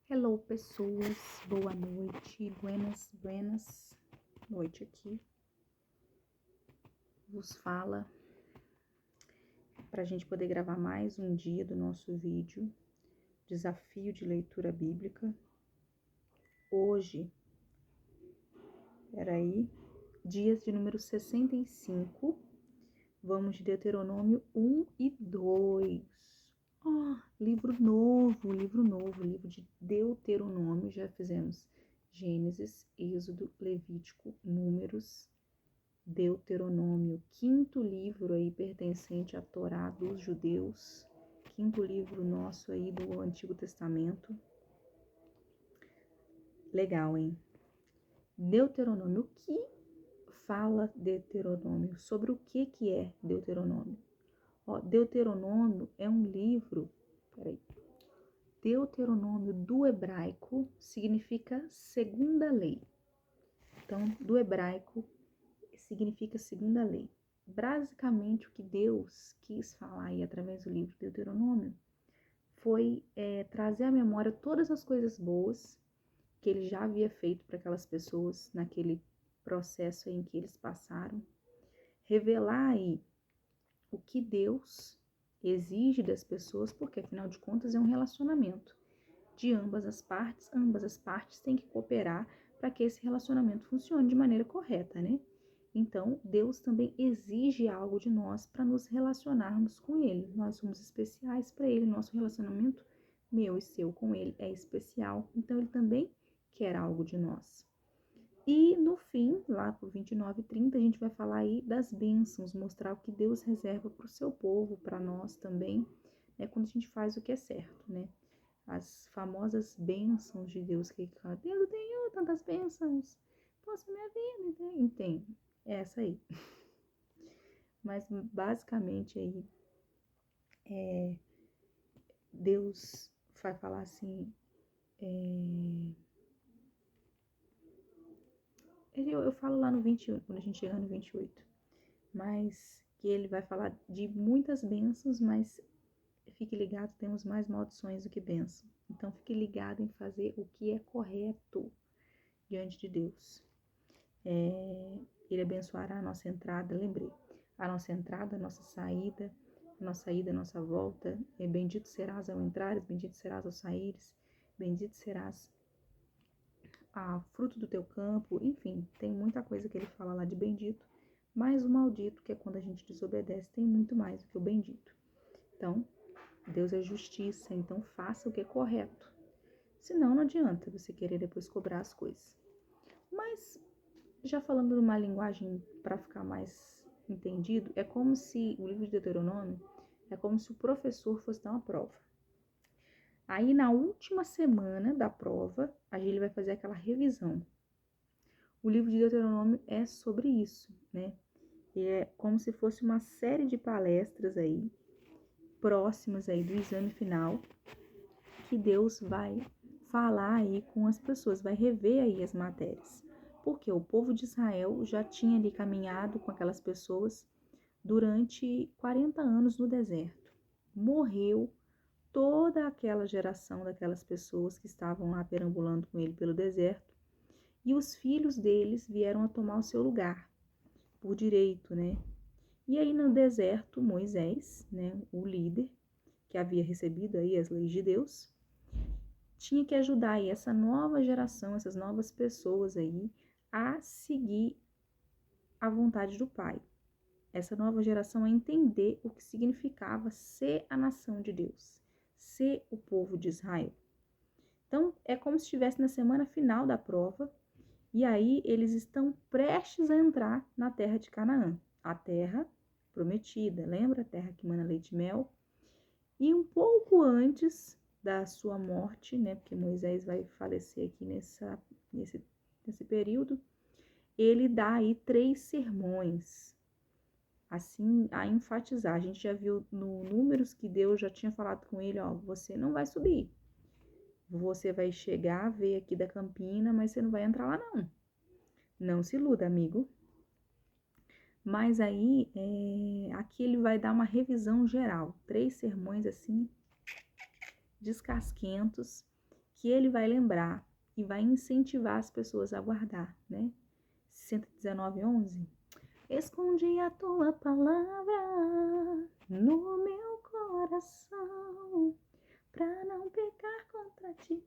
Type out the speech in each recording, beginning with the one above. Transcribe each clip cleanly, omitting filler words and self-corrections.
Hello, pessoas, boa noite, buenas noite aqui. Vos fala para a gente poder gravar mais um dia do nosso vídeo, desafio de leitura bíblica. Hoje, dias de número 65, vamos de Deuteronômio 1 e 2. Livro de Deuteronômio. Já fizemos Gênesis, Êxodo, Levítico, Números, Deuteronômio, quinto livro aí pertencente à Torá dos judeus, quinto livro nosso aí do Antigo Testamento. Legal, hein? Deuteronômio, o que fala Deuteronômio? Sobre o que é Deuteronômio? Deuteronômio é um livro, Deuteronômio do hebraico significa segunda lei. Então, do hebraico significa segunda lei. Basicamente, o que Deus quis falar aí através do livro Deuteronômio foi trazer à memória todas as coisas boas que ele já havia feito para aquelas pessoas naquele processo em que eles passaram, revelar aí o que Deus exige das pessoas, porque afinal de contas é um relacionamento de ambas as partes têm que cooperar para que esse relacionamento funcione de maneira correta, né? Então, Deus também exige algo de nós para nos relacionarmos com Ele. Nós somos especiais para Ele, nosso relacionamento, meu e seu, com Ele é especial. Então, Ele também quer algo de nós. E no fim, lá por 29 e 30, a gente vai falar aí das bênçãos, mostrar o que Deus reserva para o seu povo, para nós também, né, quando a gente faz o que é certo, né? As famosas bênçãos de Deus, que fala, Deus, eu tenho tantas bênçãos, posso minha vida, entende? É essa aí. Mas basicamente aí, Deus vai falar assim, eu falo lá no 21, quando a gente chegar no 28, mas que ele vai falar de muitas bênçãos, mas fique ligado, temos mais maldições do que bênção. Então fique ligado em fazer o que é correto diante de Deus. Ele abençoará a nossa entrada, lembrei, a nossa entrada, a nossa saída, a nossa volta. Bendito serás ao entrares, bendito serás ao saíres, bendito serás a fruto do teu campo. Enfim, tem muita coisa que ele fala lá de bendito, mas o maldito, que é quando a gente desobedece, tem muito mais do que o bendito. Então, Deus é justiça, então faça o que é correto. Senão, não adianta você querer depois cobrar as coisas. Mas, já falando numa linguagem para ficar mais entendido, é como se o livro de Deuteronômio é como se o professor fosse dar uma prova. Aí, na última semana da prova, ele vai fazer aquela revisão. O livro de Deuteronômio é sobre isso, né? E é como se fosse uma série de palestras aí, próximas aí do exame final, que Deus vai falar aí com as pessoas, vai rever aí as matérias. Porque o povo de Israel já tinha ali caminhado com aquelas pessoas durante 40 anos no deserto. Morreu toda aquela geração daquelas pessoas que estavam lá perambulando com ele pelo deserto, e os filhos deles vieram a tomar o seu lugar, por direito, né? E aí no deserto, Moisés, né, o líder, que havia recebido aí as leis de Deus, tinha que ajudar aí essa nova geração, essas novas pessoas aí, a seguir a vontade do Pai. Essa nova geração a entender o que significava ser a nação de Deus, ser o povo de Israel. Então, é como se estivesse na semana final da prova, e aí eles estão prestes a entrar na terra de Canaã, a terra prometida, lembra? A terra que mana leite e mel. E um pouco antes da sua morte, né, porque Moisés vai falecer aqui nesse período, ele dá aí 3 sermões, assim, a enfatizar. A gente já viu no Números que Deus já tinha falado com ele, você não vai subir, você vai chegar, ver aqui da campina, mas você não vai entrar lá não. Não se iluda, amigo. Mas aí, aqui ele vai dar uma revisão geral, 3 sermões assim, descasquentos, que ele vai lembrar e vai incentivar as pessoas a guardar, né? 119:11. Escondi a tua palavra no meu coração, pra não pecar contra ti,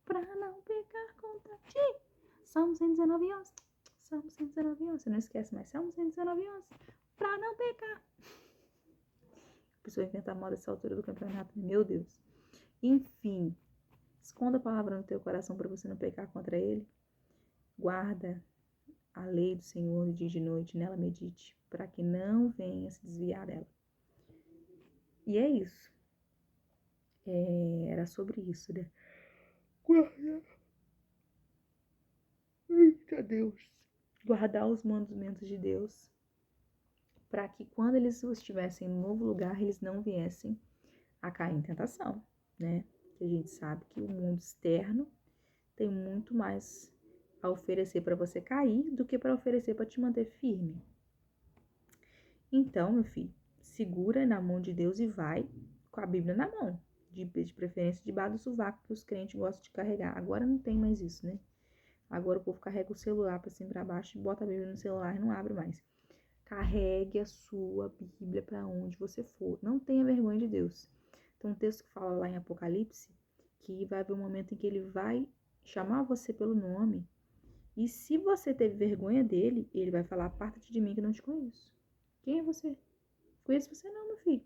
pra não pecar contra ti. Salmo 119:11. Salmo 119:11. Você não esquece mais. Salmo 119:11. Pra não pecar. A pessoa inventa moda essa altura do campeonato. Meu Deus. Enfim. Esconda a palavra no teu coração para você não pecar contra ele. Guarda a lei do Senhor de dia e de noite. Nela medite. Para que não venha se desviar dela. E é isso. Era sobre isso, né? Guarda. Eita Deus. Guardar os mandamentos de Deus, para que quando eles estivessem em um novo lugar, eles não viessem a cair em tentação, né? Porque a gente sabe que o mundo externo tem muito mais a oferecer para você cair do que para oferecer para te manter firme. Então, meu filho, segura na mão de Deus e vai com a Bíblia na mão, de preferência debaixo do sovaco, que os crentes gostam de carregar. Agora não tem mais isso, né? Agora o povo carrega o celular para cima e para baixo, bota a Bíblia no celular e não abre mais. Carregue a sua Bíblia para onde você for. Não tenha vergonha de Deus. Tem um texto que fala lá em Apocalipse que vai haver um momento em que ele vai chamar você pelo nome. E se você teve vergonha dele, ele vai falar: aparta-te de mim que não te conheço. Quem é você? Conheço você não, meu filho.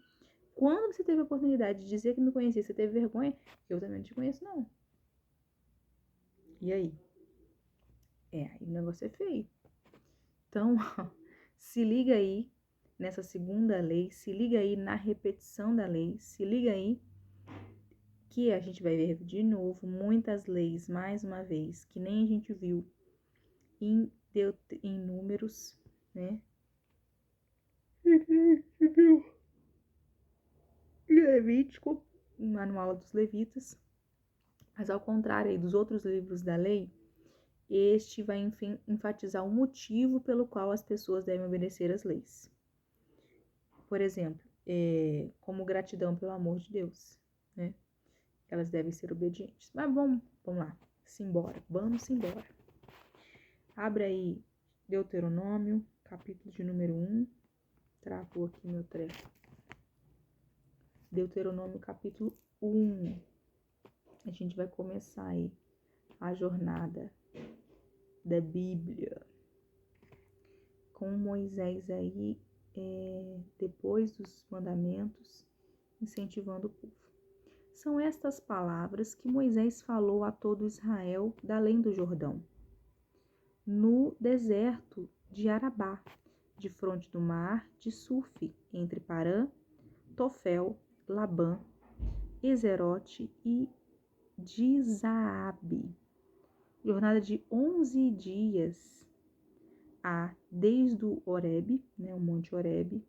Quando você teve a oportunidade de dizer que me conhecia, você teve vergonha, eu também não te conheço não. E aí? Aí o negócio é feio. Então, se liga aí nessa segunda lei, se liga aí na repetição da lei, se liga aí que a gente vai ver de novo muitas leis, mais uma vez, que nem a gente viu em Números, né? Viu em Levítico, no Manual dos Levitas, mas ao contrário aí dos outros livros da lei, este vai enfatizar o motivo pelo qual as pessoas devem obedecer às leis. Por exemplo, como gratidão pelo amor de Deus, né? Elas devem ser obedientes. Mas vamos lá, vamos embora. Abre aí Deuteronômio, capítulo de número 1. Travou aqui meu treco. Deuteronômio, capítulo 1. A gente vai começar aí a jornada da Bíblia com Moisés aí, depois dos mandamentos, incentivando o povo. São estas palavras que Moisés falou a todo Israel da além do Jordão, no deserto de Arabá, de fronte do mar de Suf, entre Parã, Tofel, Labã, Ezerote e Dizaabe. Jornada de 11 dias desde o Horebe, né, o Monte Horebe,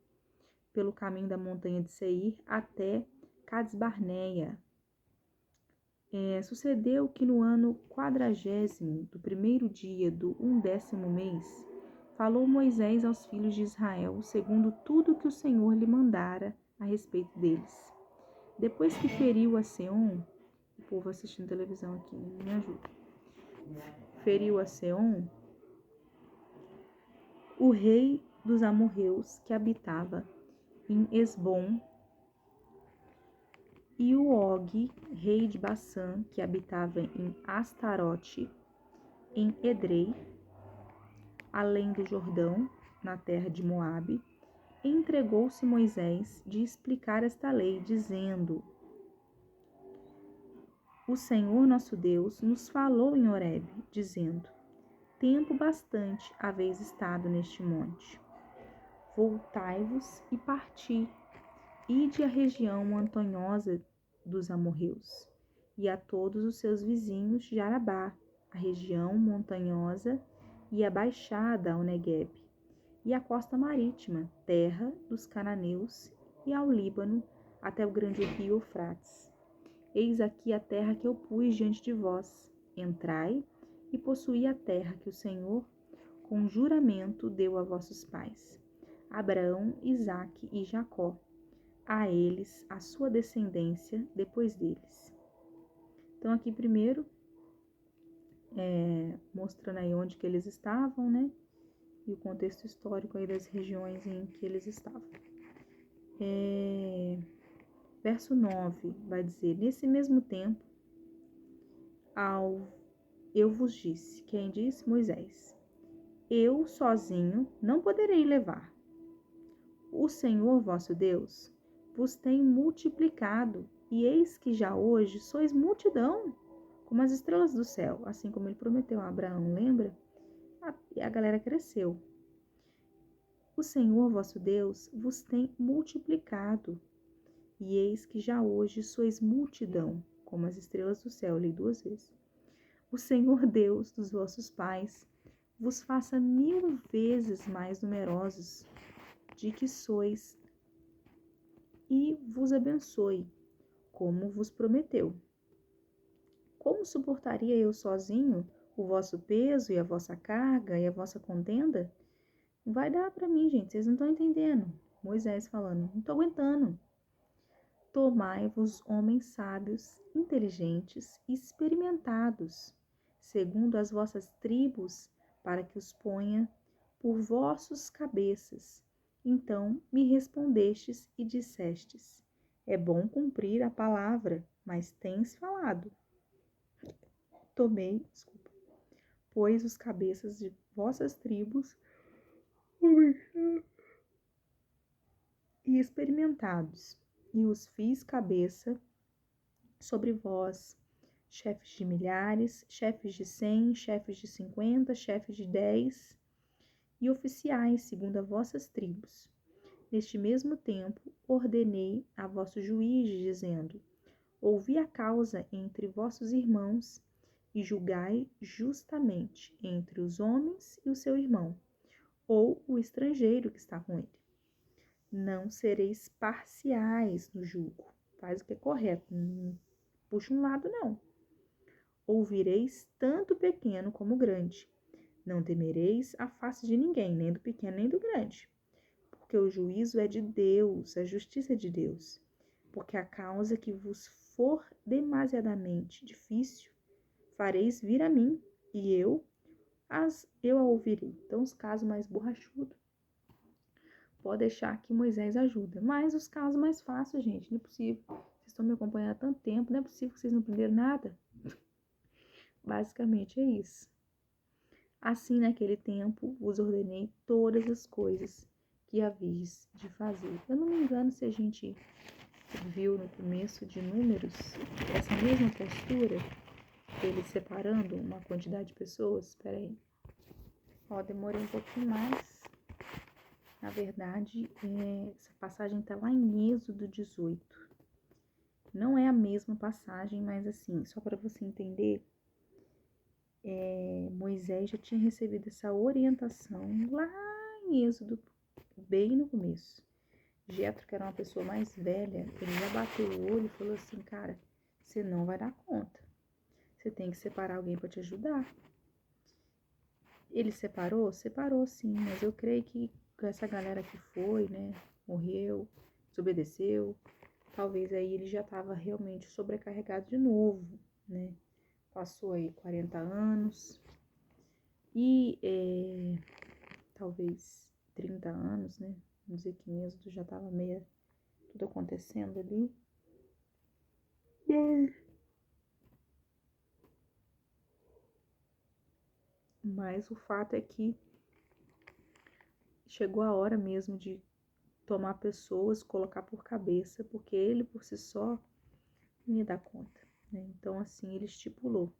pelo caminho da montanha de Seir até Cades-Barneia. Sucedeu que no ano 40º do primeiro dia do 11º mês, falou Moisés aos filhos de Israel, segundo tudo que o Senhor lhe mandara a respeito deles. Depois que feriu a Seom, o povo assistindo televisão aqui, me ajuda. Feriu a Seom, o rei dos amorreus que habitava em Esbom, e o Og, rei de Bassã, que habitava em Astarote, em Edrei, além do Jordão, na terra de Moabe, entregou-se Moisés de explicar esta lei, dizendo: O Senhor nosso Deus nos falou em Horebe, dizendo: Tempo bastante haveis estado neste monte. Voltai-vos e parti, ide à região montanhosa dos amorreus, e a todos os seus vizinhos de Arabá, a região montanhosa e a baixada ao Negueb, e a costa marítima, terra dos cananeus, e ao Líbano, até o grande rio Eufrates. Eis aqui a terra que eu pus diante de vós. Entrai e possuí a terra que o Senhor, com juramento, deu a vossos pais, Abraão, Isaque e Jacó, a eles, a sua descendência, depois deles. Então aqui primeiro, mostrando aí onde que eles estavam, né? E o contexto histórico aí das regiões em que eles estavam. Verso 9 vai dizer: nesse mesmo tempo, eu vos disse. Quem disse? Moisés. Eu sozinho não poderei levar. O Senhor vosso Deus vos tem multiplicado, e eis que já hoje sois multidão, como as estrelas do céu, assim como ele prometeu a Abraão, lembra? A galera cresceu. O Senhor vosso Deus vos tem multiplicado, e eis que já hoje sois multidão, como as estrelas do céu, li 2 vezes. O Senhor Deus dos vossos pais vos faça 1000 vezes mais numerosos de que sois, e vos abençoe, como vos prometeu. Como suportaria eu sozinho o vosso peso e a vossa carga e a vossa contenda? Não vai dar para mim, gente, vocês não estão entendendo. Moisés falando, não estou aguentando. Tomai-vos homens sábios, inteligentes e experimentados, segundo as vossas tribos, para que os ponha por vossos cabeças. Então me respondestes e dissestes: é bom cumprir a palavra, mas tens falado. Tomei, pois os cabeças de vossas tribos e experimentados, e os fiz cabeça sobre vós, chefes de milhares, chefes de 100, chefes de 50, chefes de 10, e oficiais segundo as vossas tribos. Neste mesmo tempo, ordenei a vosso juiz, dizendo: ouvi a causa entre vossos irmãos, e julgai justamente entre os homens e o seu irmão, ou o estrangeiro que está com ele. Não sereis parciais no julgo. Faz o que é correto. Não puxa um lado, não. Ouvireis tanto o pequeno como o grande. Não temereis a face de ninguém, nem do pequeno nem do grande. Porque o juízo é de Deus, a justiça é de Deus. Porque a causa que vos for demasiadamente difícil, fareis vir a mim, e eu a ouvirei. Então, os casos mais borrachudos, pode deixar que Moisés ajuda. Mas os casos mais fáceis, gente, não é possível. Vocês estão me acompanhando há tanto tempo, não é possível que vocês não aprenderam nada. Basicamente é isso. Assim, naquele tempo, vos ordenei todas as coisas que havíeis de fazer. Eu não me engano se a gente viu no começo de Números essa mesma postura, ele separando uma quantidade de pessoas. Espera aí. Demorei um pouquinho mais. Na verdade, essa passagem está lá em Êxodo 18. Não é a mesma passagem, mas assim, só para você entender, Moisés já tinha recebido essa orientação lá em Êxodo, bem no começo. Jetro, que era uma pessoa mais velha, ele já bateu o olho e falou assim: cara, você não vai dar conta. Você tem que separar alguém para te ajudar. Ele separou? Separou sim, mas eu creio que essa galera que foi, né, morreu, desobedeceu, talvez aí ele já estava realmente sobrecarregado de novo, né? Passou aí 40 anos e talvez 30 anos, né? Vamos dizer que em Êxodo já estava meio tudo acontecendo ali. Mas o fato é que chegou a hora mesmo de tomar pessoas, colocar por cabeça, porque ele por si só não ia dar conta, né? Então assim ele estipulou,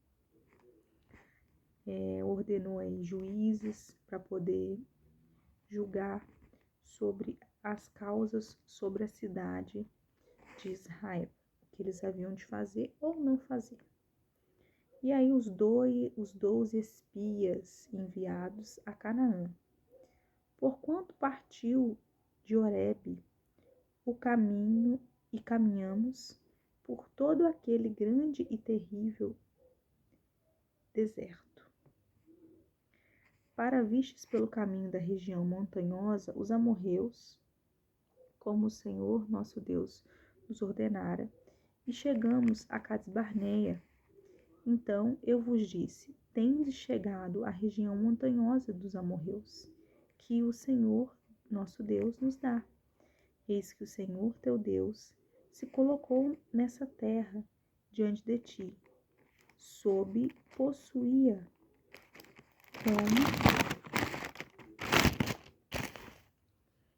ordenou aí juízes para poder julgar sobre as causas sobre a cidade de Israel, o que eles haviam de fazer ou não fazer. E aí os 12 espias enviados a Canaã, porquanto partiu de Horebe o caminho e caminhamos por todo aquele grande e terrível deserto. Para vistes pelo caminho da região montanhosa os amorreus, como o Senhor nosso Deus nos ordenara, e chegamos a Cades Barneia, Então eu vos disse: tendes chegado à região montanhosa dos amorreus, que o Senhor nosso Deus nos dá. Eis que o Senhor teu Deus se colocou nessa terra diante de ti, sob possuía, como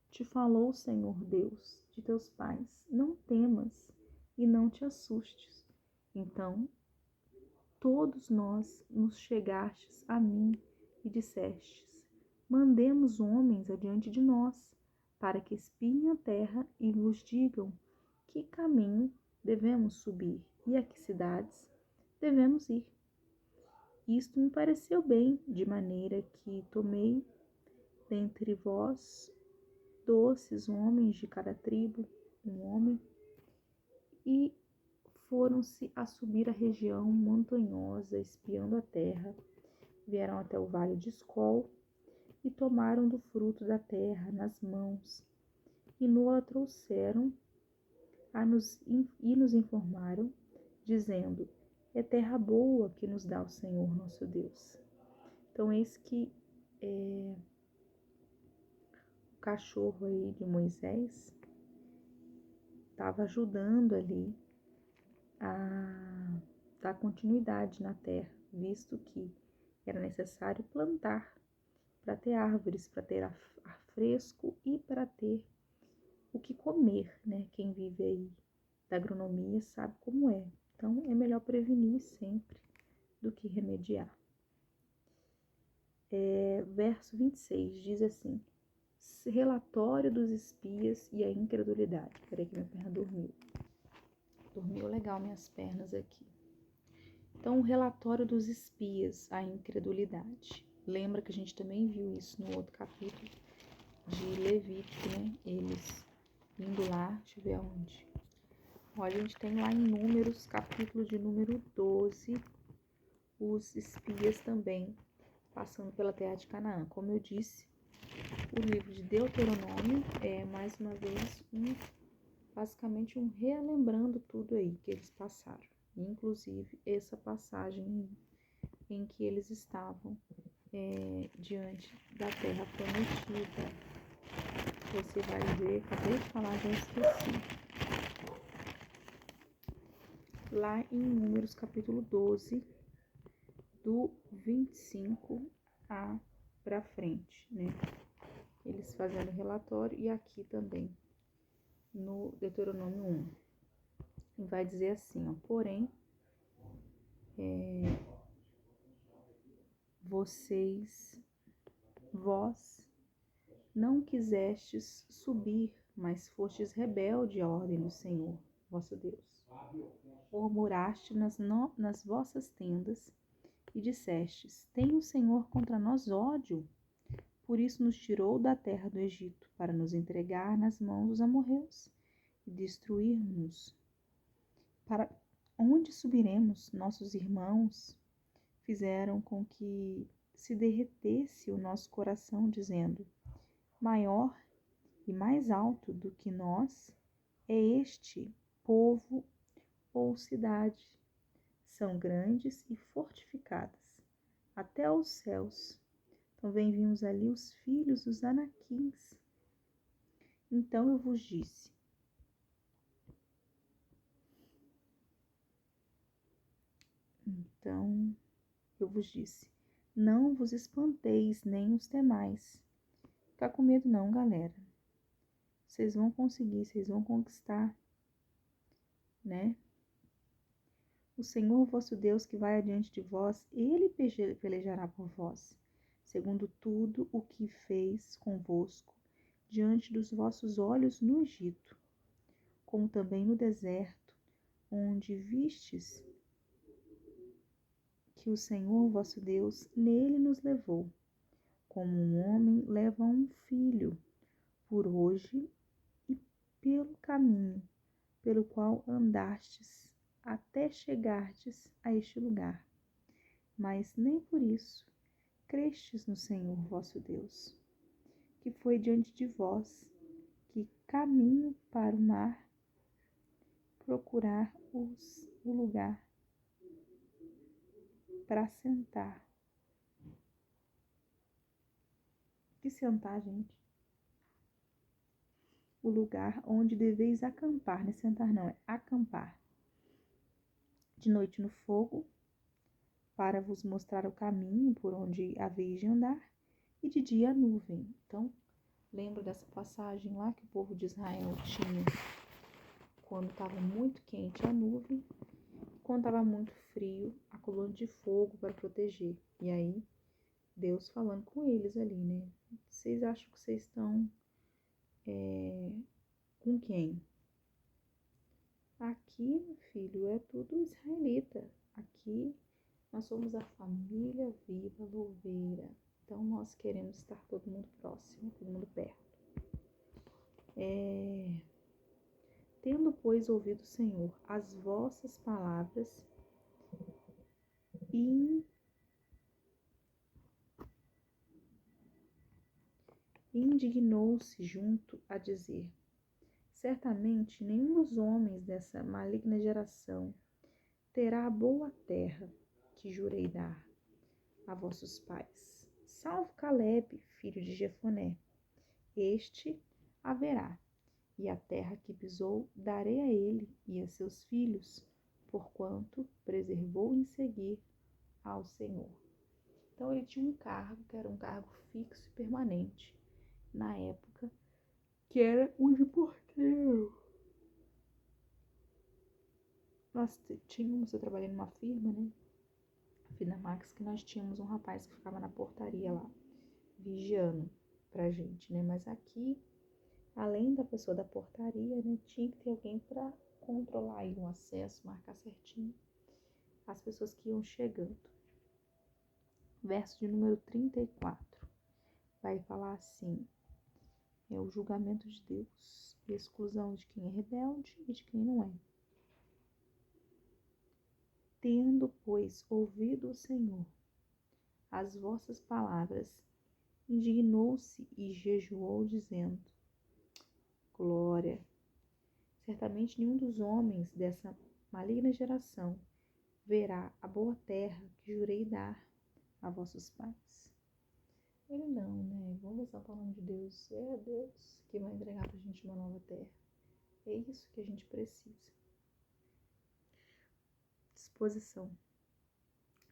te falou o Senhor Deus de teus pais. Não temas e não te assustes. Então todos nós nos chegastes a mim e dissestes: mandemos homens adiante de nós, para que espiem a terra e vos digam que caminho devemos subir e a que cidades devemos ir. Isto me pareceu bem, de maneira que tomei dentre vós 12 homens de cada tribo, um homem, e foram-se a subir a região montanhosa, espiando a terra. Vieram até o vale de Escol e tomaram do fruto da terra nas mãos, e nos trouxeram e nos informaram, dizendo: é terra boa que nos dá o Senhor nosso Deus. Então, eis que o cachorro aí de Moisés estava ajudando ali a dar continuidade na terra, visto que era necessário plantar para ter árvores, para ter ar fresco e para ter o que comer, né? Quem vive aí da agronomia sabe como é. Então, é melhor prevenir sempre do que remediar. Verso 26 diz assim: relatório dos espias e a incredulidade. Peraí que minha perna dormiu. Dormiu legal minhas pernas aqui. Então, o relatório dos espias, a incredulidade. Lembra que a gente também viu isso no outro capítulo de Levítico, né? Eles indo lá, deixa eu ver aonde. Olha, a gente tem lá em Números, capítulo de número 12, os espias também passando pela terra de Canaã. Como eu disse, o livro de Deuteronômio é, mais uma vez, basicamente relembrando tudo aí que eles passaram. Inclusive, essa passagem em que eles estavam diante da terra prometida. Você vai ver, acabei de falar, já esqueci. Lá em Números capítulo 12, do 25 para frente, né? Eles fazendo relatório, e aqui também no Deuteronômio 1. E vai dizer assim, ó: porém, vós não quisestes subir, mas fostes rebelde à ordem do Senhor, vosso Deus. Murmuraste nas vossas tendas e dissestes: tem o Senhor contra nós ódio? Por isso nos tirou da terra do Egito, para nos entregar nas mãos dos amorreus e destruir-nos. Para onde subiremos? Nossos irmãos fizeram com que se derretesse o nosso coração, dizendo: maior e mais alto do que nós é este povo ou cidade. São grandes e fortificadas até os céus. Também vimos ali os filhos dos Anaquins. Então eu vos disse: não vos espanteis nem os temais. Fica com medo não, galera. Vocês vão conseguir, vocês vão conquistar, né? O Senhor vosso Deus que vai adiante de vós, ele pelejará por vós, segundo tudo o que fez convosco diante dos vossos olhos no Egito, como também no deserto, onde vistes que o Senhor vosso Deus nele nos levou, como um homem leva um filho, por hoje e pelo caminho pelo qual andastes até chegardes a este lugar. Mas nem por isso crestes no Senhor vosso Deus, que foi diante de vós, que caminho para o mar procurar o lugar para sentar. Que sentar, gente? O lugar onde deveis acampar, não é sentar não, é acampar. De noite no fogo, para vos mostrar o caminho por onde haveis de andar, e de dia a nuvem. Então, lembra dessa passagem lá que o povo de Israel tinha, quando estava muito quente a nuvem, quando estava muito frio, a coluna de fogo para proteger. E aí, Deus falando com eles ali, né? Vocês acham que vocês estão com quem? Aqui, meu filho, é tudo israelita. Aqui nós somos a família viva louveira. Então nós queremos estar todo mundo próximo, todo mundo perto. Tendo, pois, ouvido o Senhor as vossas palavras, indignou-se junto a dizer: certamente nenhum dos homens dessa maligna geração terá a boa terra que jurei dar a vossos pais, salvo Caleb, filho de Jefoné. Este haverá, e a terra que pisou darei a ele e a seus filhos, porquanto preservou em seguir ao Senhor. Então ele tinha um cargo, que era um cargo fixo e permanente, na época, que era o de porteiro. Eu trabalhei numa firma, né? A Finamax, que nós tínhamos um rapaz que ficava na portaria lá, vigiando pra gente, né? Mas aqui, além da pessoa da portaria, né, tinha que ter alguém para controlar aí o acesso, marcar certinho as pessoas que iam chegando. Verso de número 34 vai falar assim: é o julgamento de Deus, a exclusão de quem é rebelde e de quem não é. Tendo, pois, ouvido o Senhor as vossas palavras, indignou-se e jejuou, dizendo: glória! Certamente nenhum dos homens dessa maligna geração verá a boa terra que jurei dar a vossos pais. Ele não, né? Vamos exaltar o nome de Deus. É Deus que vai entregar pra gente uma nova terra. É isso que a gente precisa. Disposição.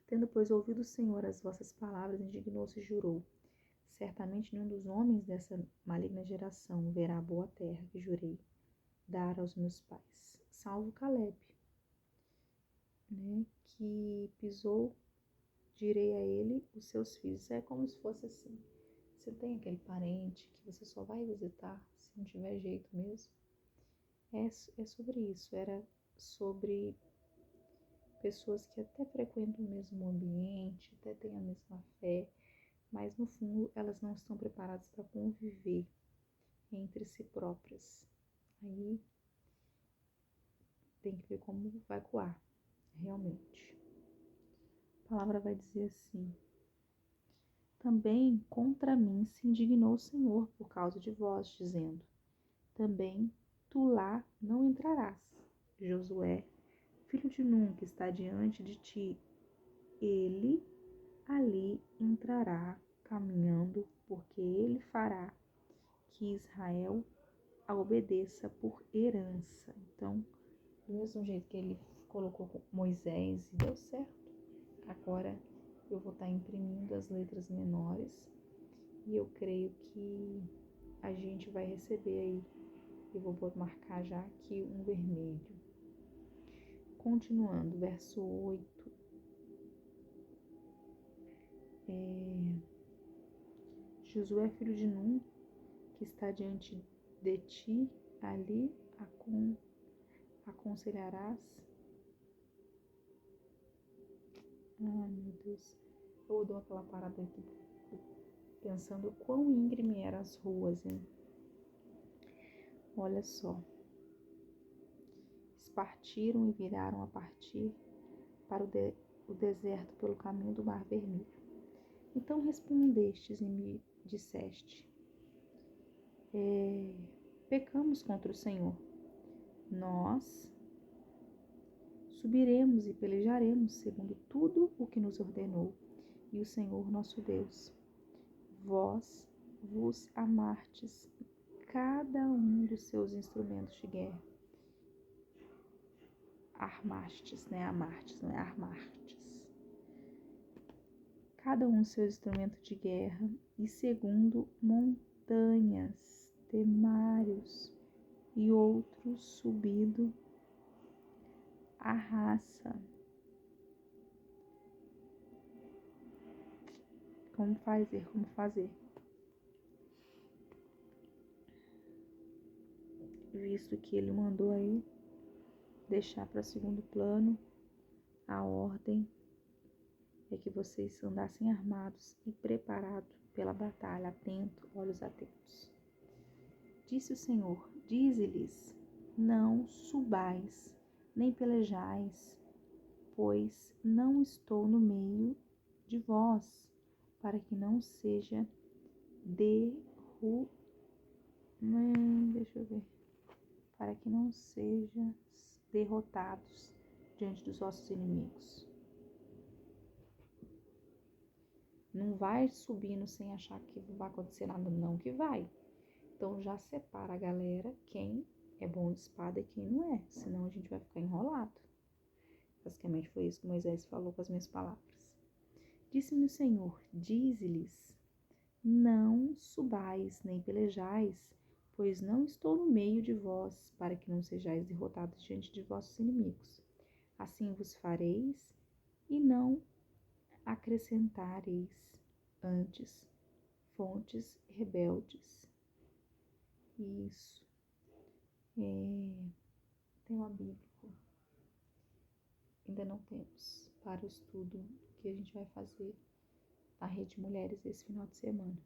Tendo, pois, ouvido o Senhor as vossas palavras, indignou-se e jurou: certamente nenhum dos homens dessa maligna geração verá a boa terra que jurei dar aos meus pais, salvo Caleb, né, que pisou, direi a ele, os seus filhos. É como se fosse assim: você tem aquele parente que você só vai visitar se não tiver jeito mesmo. É sobre isso, era sobre pessoas que até frequentam o mesmo ambiente, até têm a mesma fé, mas no fundo elas não estão preparadas para conviver entre si próprias. Aí tem que ver como vai coar, realmente. A palavra vai dizer assim: também contra mim se indignou o Senhor por causa de vós, dizendo: também tu lá não entrarás. Josué, filho de Num, que está diante de ti, ele ali entrará caminhando, porque ele fará que Israel a obedeça por herança. Então, do mesmo jeito que ele colocou Moisés e deu certo, agora eu vou estar imprimindo as letras menores e eu creio que a gente vai receber aí. Eu vou marcar já aqui um vermelho. Continuando, verso 8. Josué, filho de Num, que está diante de ti, ali aconselharás. Ai, meu Deus. Eu dou aquela parada aqui, pensando quão íngreme eram as ruas, hein? Olha só. Eles partiram e viraram a partir para o deserto pelo caminho do Mar Vermelho. Então respondestes e me disseste: pecamos contra o Senhor. Nós Subiremos e pelejaremos segundo tudo o que nos ordenou. E o Senhor nosso Deus, vós vos amartes cada um dos seus instrumentos de guerra. Armastes, né? Amartes, não é armartes. Cada um seu instrumento de guerra, e segundo montanhas, temários e outros subido a raça. Como fazer. Visto que ele mandou aí deixar para segundo plano, a ordem é que vocês andassem armados e preparados pela batalha, atento, olhos atentos. Disse o Senhor, dize-lhes, não subais, nem pelejais, pois não estou no meio de vós, para que não seja para que não sejam derrotados diante dos vossos inimigos. Não vai subindo sem achar que não vai acontecer nada, não que vai. Então já separa a galera quem é bom de espada e quem não é, senão a gente vai ficar enrolado. Basicamente foi isso que Moisés falou com as minhas palavras. Disse-me o Senhor, dize-lhes, não subais nem pelejais, pois não estou no meio de vós, para que não sejais derrotados diante de vossos inimigos. Assim vos fareis e não acrescentareis antes fontes rebeldes. Isso. Tema bíblico. Ainda não temos para o estudo que a gente vai fazer na Rede Mulheres esse final de semana.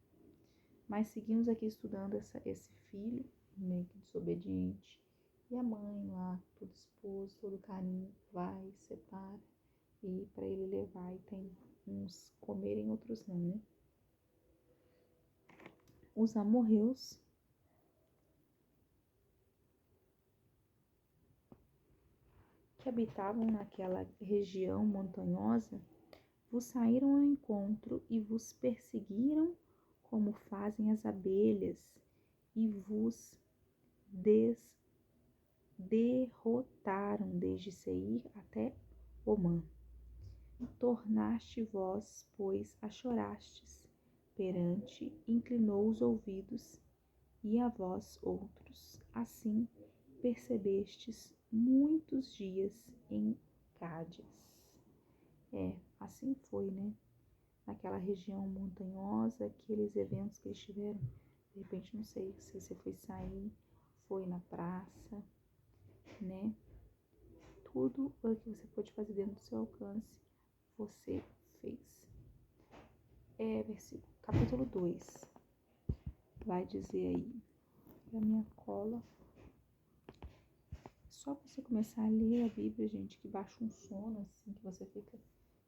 Mas seguimos aqui estudando esse filho, meio que desobediente, e a mãe lá, todo esposo, todo carinho, vai, separa, e para ele levar, e tem uns comerem, outros não, né? Os amorreus que habitavam naquela região montanhosa vos saíram ao encontro e vos perseguiram como fazem as abelhas e vos derrotaram desde Seir até Omã. Tornaste vós, pois, a chorastes perante, inclinou os ouvidos, e a vós outros, assim percebestes muitos dias em Cádiz. Assim foi, né? Naquela região montanhosa, aqueles eventos que eles tiveram, de repente, não sei se você foi sair, foi na praça, né? Tudo o que você pode fazer dentro do seu alcance, você fez. Versículo, capítulo 2, vai dizer aí, a minha cola. Só você começar a ler a Bíblia, gente, que baixa um sono, assim, que você fica,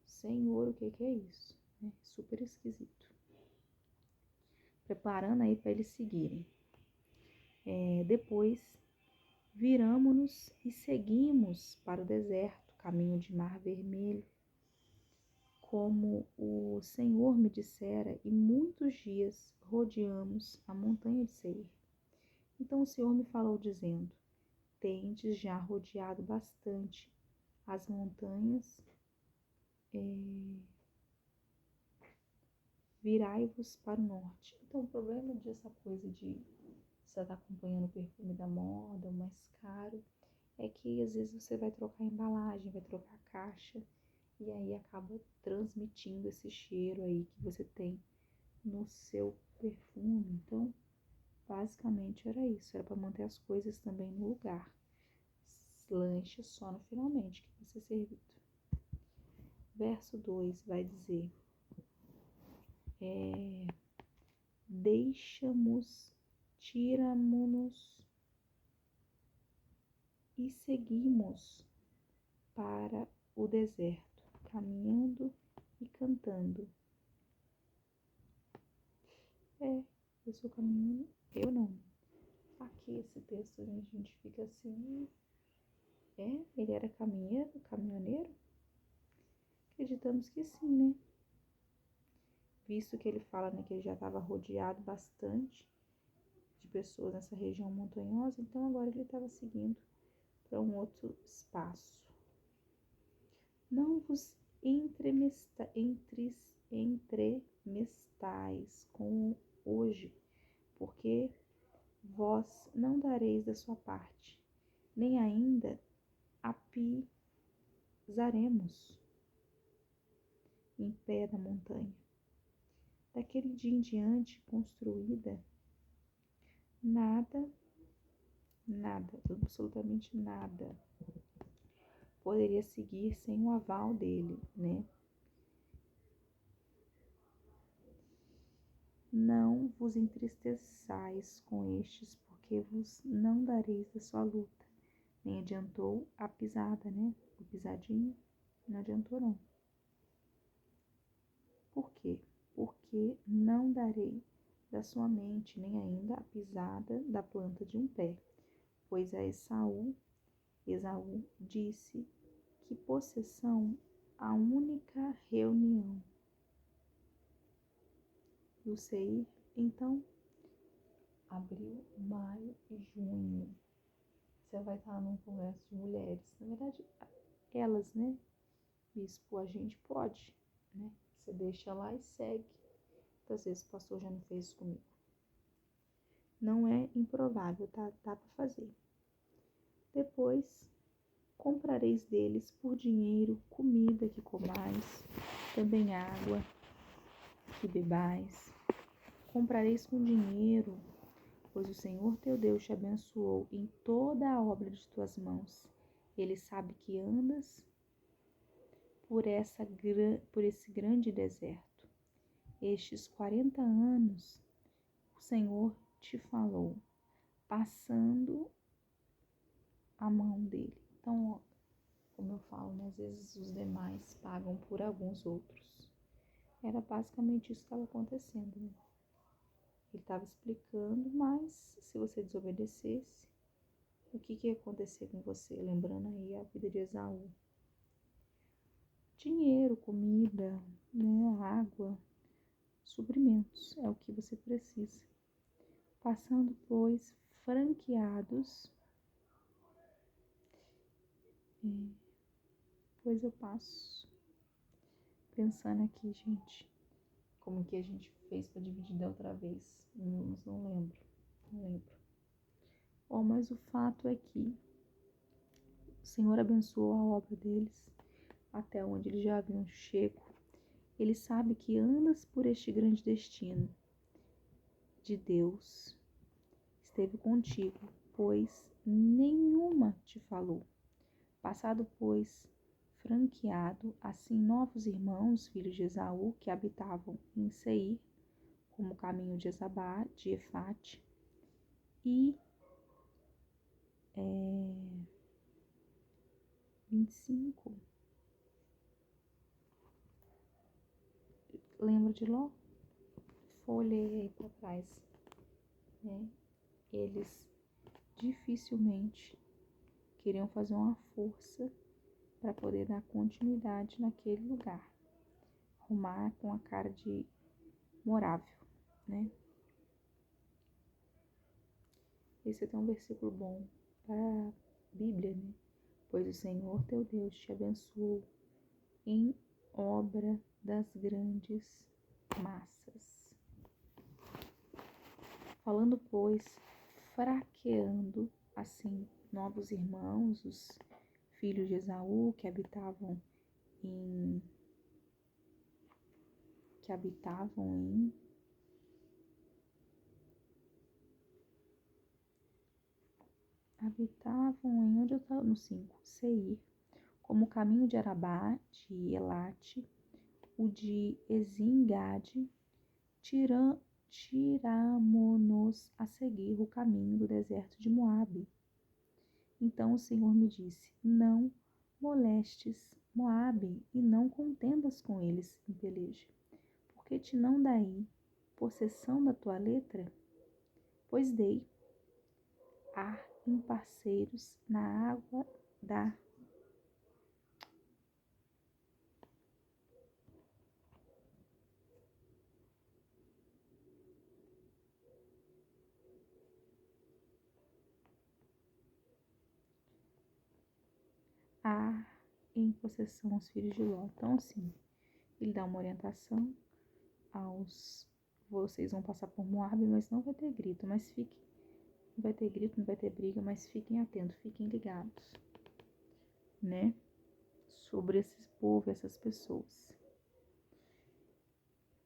Senhor, o que é isso? Super esquisito. Preparando aí para eles seguirem. Depois, viramo-nos e seguimos para o deserto, caminho de Mar Vermelho, como o Senhor me dissera, e muitos dias rodeamos a montanha de Seir. Então o Senhor me falou dizendo, tendes já rodeado bastante as montanhas, virai-vos para o norte. Então o problema dessa coisa de você estar acompanhando o perfume da moda, o mais caro, é que às vezes você vai trocar a embalagem, vai trocar a caixa, e aí acaba transmitindo esse cheiro aí que você tem no seu perfume. Então, basicamente era isso, era para manter as coisas também no lugar. Lanche só no finalmente que vai ser servido. Verso 2 vai dizer, tiramo-nos e seguimos para o deserto, caminhando e cantando. Eu sou caminhando, eu não. Aqui esse texto a gente fica assim, Ele era caminhoneiro? Acreditamos que sim, né? Visto que ele fala, né, que ele já estava rodeado bastante de pessoas nessa região montanhosa, então agora ele estava seguindo para um outro espaço. Não vos entremestais com hoje, porque vós não dareis da sua parte, nem ainda apisaremos em pé da montanha. Daquele dia em diante construída, nada, absolutamente nada, poderia seguir sem o aval dele, né? Não vos entristeçais com estes, porque vos não dareis da sua luta. Nem adiantou a pisada, né? O pisadinho não adiantou não. Por quê? Porque não darei da sua mente, nem ainda a pisada da planta de um pé. Pois a Esaú disse que possessão a única reunião do Seir, então abril, maio e junho. Você vai estar num congresso de mulheres. Na verdade, elas, né? Bispo, a gente pode, né? Você deixa lá e segue. Muitas vezes o pastor já não fez isso comigo. Não é improvável, tá? Dá para fazer. Depois, comprareis deles por dinheiro comida que comais, também água que bebais. Comprareis com dinheiro, pois o Senhor teu Deus te abençoou em toda a obra de tuas mãos. Ele sabe que andas por esse grande deserto. Estes 40 anos o Senhor te falou, passando a mão dele. Então, ó, como eu falo, né, às vezes os demais pagam por alguns outros. Era basicamente isso que estava acontecendo, né? Ele estava explicando, mas se você desobedecesse, o que ia acontecer com você? Lembrando aí a vida de Esaú. Dinheiro, comida, né, água, suprimentos, é o que você precisa. Passando, pois, franqueados, pois eu passo. Pensando aqui, gente, como que a gente fez para dividir da outra vez? Não lembro. Mas o fato é que o Senhor abençoou a obra deles, até onde eles já haviam chego. Ele sabe que andas por este grande destino de Deus. Esteve contigo, pois nenhuma te falou. Passado, pois, franqueado, assim novos irmãos, filhos de Esaú, que habitavam em Seir, como o caminho de Ezabá, de Efate, e 25. Lembra de Ló? Folhei aí para trás, né? Eles dificilmente queriam fazer uma força para poder dar continuidade naquele lugar, arrumar com a cara de morável, né? Esse é um versículo bom para a Bíblia, né? Pois o Senhor teu Deus te abençoou em obra das grandes massas. Falando, pois, fraqueando assim novos irmãos, os filhos de Esaú que habitavam em onde eu estava no 5, Seir, como o caminho de Arabá, de Elate, o de Ezingade, tiramo-nos a seguir o caminho do deserto de Moabe. Então o Senhor me disse, não molestes Moabe e não contendas com eles em peleja, porque te não daí possessão da tua letra? Pois dei a imparceiros na água da a em possessão aos filhos de Ló. Então, assim, ele dá uma orientação aos... Vocês vão passar por Moabe, mas não vai ter grito, mas fiquem... Não vai ter grito, não vai ter briga, mas fiquem atentos, fiquem ligados, né? Sobre esse povo, essas pessoas.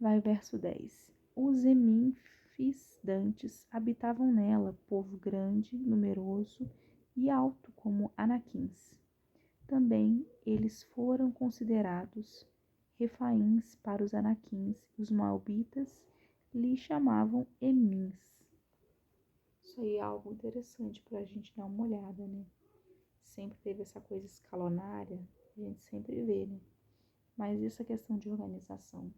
Vai verso 10. Os Emínfis dantes habitavam nela, povo grande, numeroso e alto como Anaquins. Também eles foram considerados refaíns para os Anaquins, e os Moabitas lhe chamavam Emins. Isso aí é algo interessante para a gente dar uma olhada, né? Sempre teve essa coisa escalonária, a gente sempre vê, né? Mas essa questão de organização.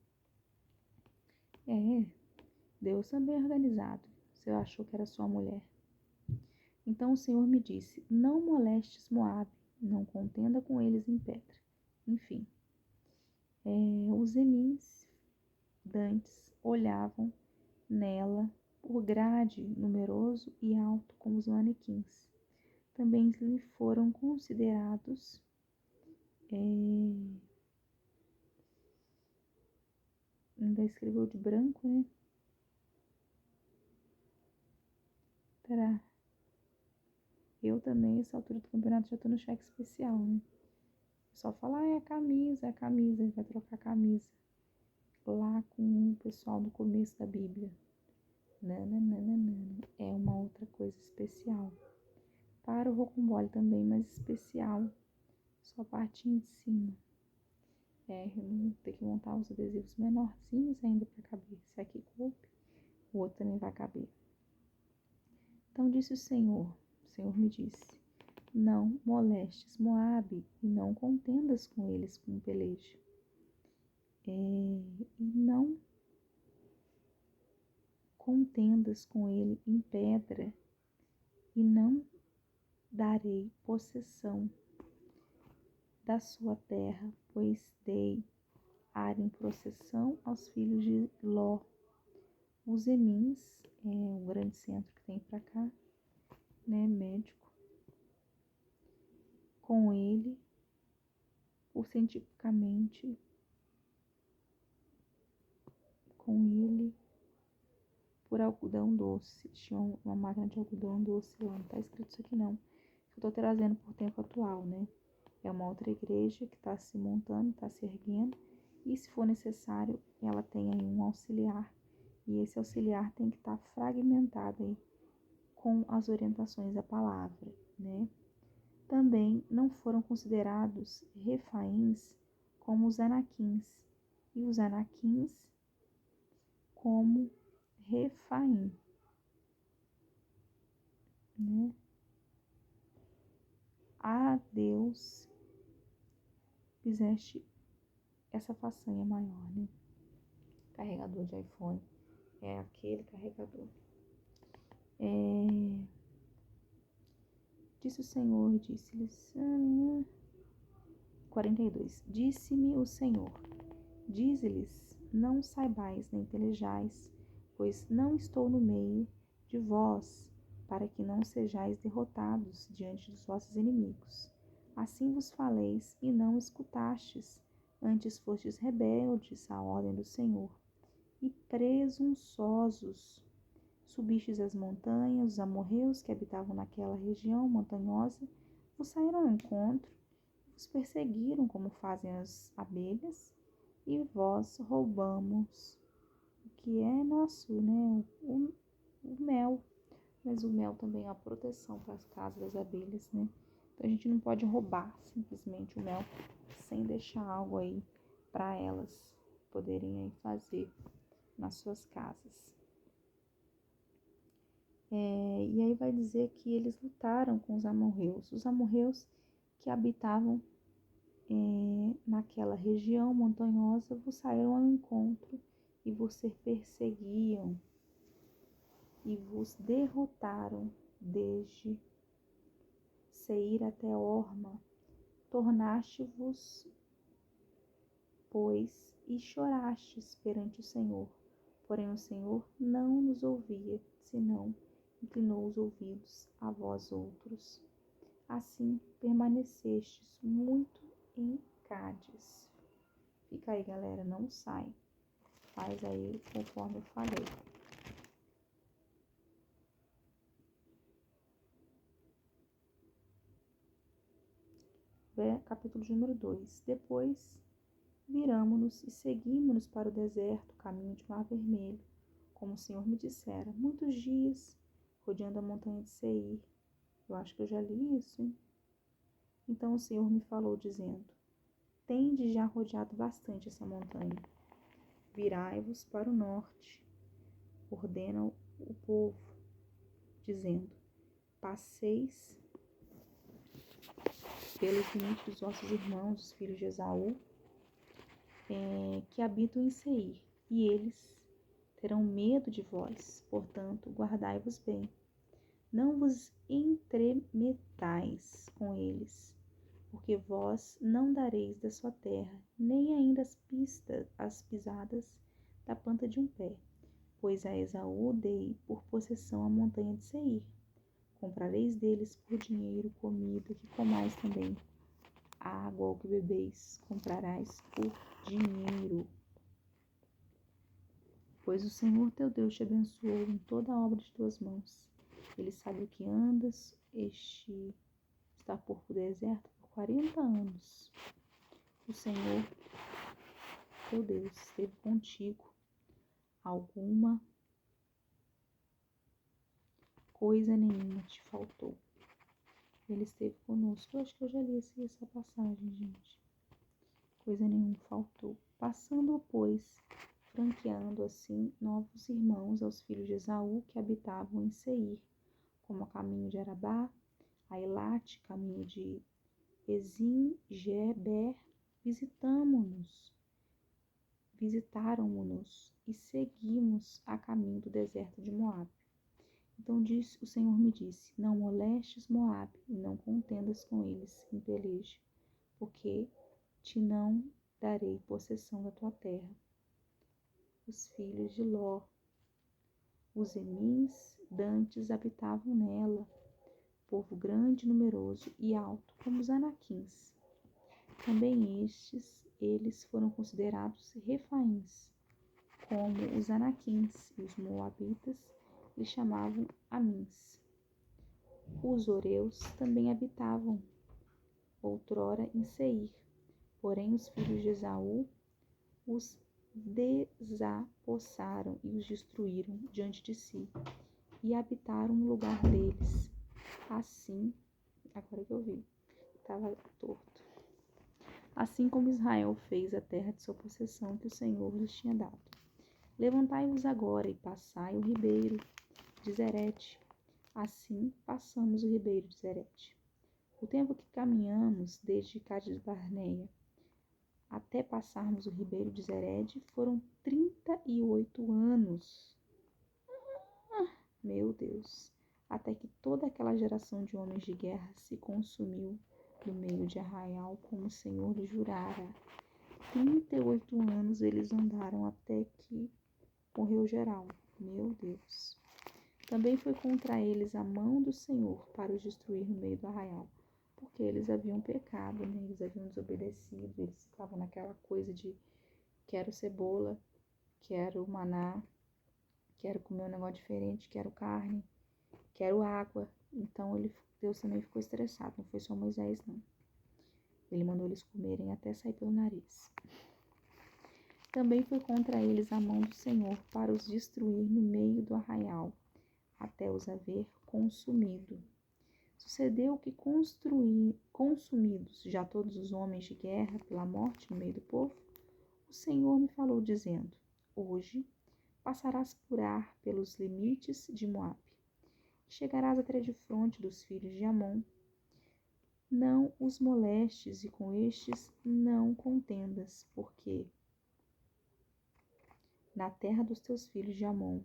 Deus também é organizado. Você achou que era só mulher. Então o Senhor me disse, não molestes Moabe, não contenda com eles em pedra. Enfim, os Emins dantes olhavam nela por grade numeroso e alto como os manequins. Também lhe foram considerados ainda escreveu de branco, né? Pera. Eu também, nessa altura do campeonato, já tô no cheque especial, né? Só falar, é a camisa, ele vai trocar a camisa. Lá com o pessoal do começo da Bíblia. Nananana. É uma outra coisa especial. Para o rocambole também, mas especial. Só a partinha de cima. Vou ter que montar os adesivos menorzinhos ainda para caber. Se aqui coube, o outro também vai caber. Então disse o Senhor me disse, não molestes Moabe e não contendas com eles com peleja. E não contendas com ele em pedra e não darei possessão da sua terra, pois dei ar em processão aos filhos de Ló. Os Emins, o grande centro que tem para cá, né, médico, com ele, por cientificamente, com ele, por algodão doce. Tinha uma máquina de algodão doce lá, não tá escrito isso aqui não. Eu tô trazendo por tempo atual, né? É uma outra igreja que está se montando, está se erguendo, e se for necessário, ela tem aí um auxiliar, e esse auxiliar tem que estar fragmentado aí com as orientações da palavra, né? Também não foram considerados refaíns como os anaquins, e os anaquins como refaim, né? A Deus fizeste essa façanha maior, né? Carregador de iPhone é aquele carregador. Disse o Senhor, disse-lhes 42. Disse-me o Senhor, dize-lhes, não saibais nem pelejais, pois não estou no meio de vós, para que não sejais derrotados diante dos vossos inimigos. Assim vos faleis e não escutastes, antes fostes rebeldes à ordem do Senhor, e presunçosos. Subistes as montanhas, os amorreus que habitavam naquela região montanhosa vos saíram ao encontro, vos perseguiram como fazem as abelhas, e vós roubamos o que é nosso, né? O mel. Mas o mel também é a proteção para as casas das abelhas, né? Então a gente não pode roubar simplesmente o mel sem deixar algo aí para elas poderem aí fazer nas suas casas. E aí vai dizer que eles lutaram com os amorreus que habitavam naquela região montanhosa vos saíram ao encontro e vos perseguiam e vos derrotaram desde Seir até Horma. Tornaste-vos, pois, e chorastes perante o Senhor. Porém o Senhor não nos ouvia, senão inclinou os ouvidos a vós outros. Assim permanecestes muito em Cádiz. Fica aí, galera, não sai. Faz aí conforme eu falei. Capítulo de número 2. Depois viramo-nos e seguimos-nos para o deserto, caminho de Mar Vermelho, como o Senhor me dissera, muitos dias, rodeando a montanha de Seir. Eu acho que eu já li isso, hein? Então o Senhor me falou, dizendo, tendes já rodeado bastante essa montanha. Virai-vos para o norte, ordena o povo, dizendo, passeis pelos limites dos vossos irmãos, os filhos de Esaú, que habitam em Seir, e eles terão medo de vós, portanto, guardai-vos bem. Não vos entremetais com eles, porque vós não dareis da sua terra, nem ainda as pisadas da planta de um pé. Pois a Esaú dei por possessão a montanha de Seir. Comprareis deles por dinheiro comida que comais também. Água ou que bebeis, comprarás por dinheiro. Pois o Senhor teu Deus te abençoou em toda a obra de tuas mãos. Ele sabe o que andas, este está por deserto por 40 anos. O Senhor teu Deus esteve contigo. Alguma coisa nenhuma te faltou. Ele esteve conosco. Eu acho que eu já li essa passagem, gente. Coisa nenhuma faltou. Passando, pois, franqueando assim novos irmãos aos filhos de Esaú que habitavam em Seir, como a caminho de Arabá, a Elate, caminho de Ezim-Geber, visitaram-nos e seguimos a caminho do deserto de Moabe. Então o Senhor me disse, não molestes Moabe e não contendas com eles em peleja, porque te não darei possessão da tua terra. Os filhos de Ló, os Emins, dantes habitavam nela, povo grande, numeroso e alto, como os Anaquins. Também eles foram considerados refaíns, como os Anaquins, e os moabitas lhes chamavam Amins. Os Oreus também habitavam outrora em Seir, porém os filhos de Esaú os desapossaram e os destruíram diante de si, e habitaram no lugar deles. Assim, agora que eu vi, estava torto. Assim como Israel fez a terra de sua possessão que o Senhor lhes tinha dado. Levantai-vos agora e passai o ribeiro de Zerete. Assim passamos o ribeiro de Zerete. O tempo que caminhamos desde Cades-Barneia até passarmos o ribeiro de Zerede foram 38 anos. Meu Deus! Até que toda aquela geração de homens de guerra se consumiu no meio de arraial, como o Senhor lhe jurara. 38 anos eles andaram até que morreu geral. Meu Deus! Também foi contra eles a mão do Senhor para os destruir no meio do arraial, porque eles haviam pecado, né? Eles haviam desobedecido, eles estavam naquela coisa de quero cebola, quero maná, quero comer um negócio diferente, quero carne, quero água. Então Deus também ficou estressado, não foi só Moisés não. Ele mandou eles comerem até sair pelo nariz. Também foi contra eles a mão do Senhor para os destruir no meio do arraial, até os haver consumido. Sucedeu que consumidos já todos os homens de guerra pela morte no meio do povo, o Senhor me falou dizendo, hoje passarás por Ar pelos limites de Moabe, e chegarás até de fronte dos filhos de Amon. Não os molestes e com estes não contendas, porque na terra dos teus filhos de Amon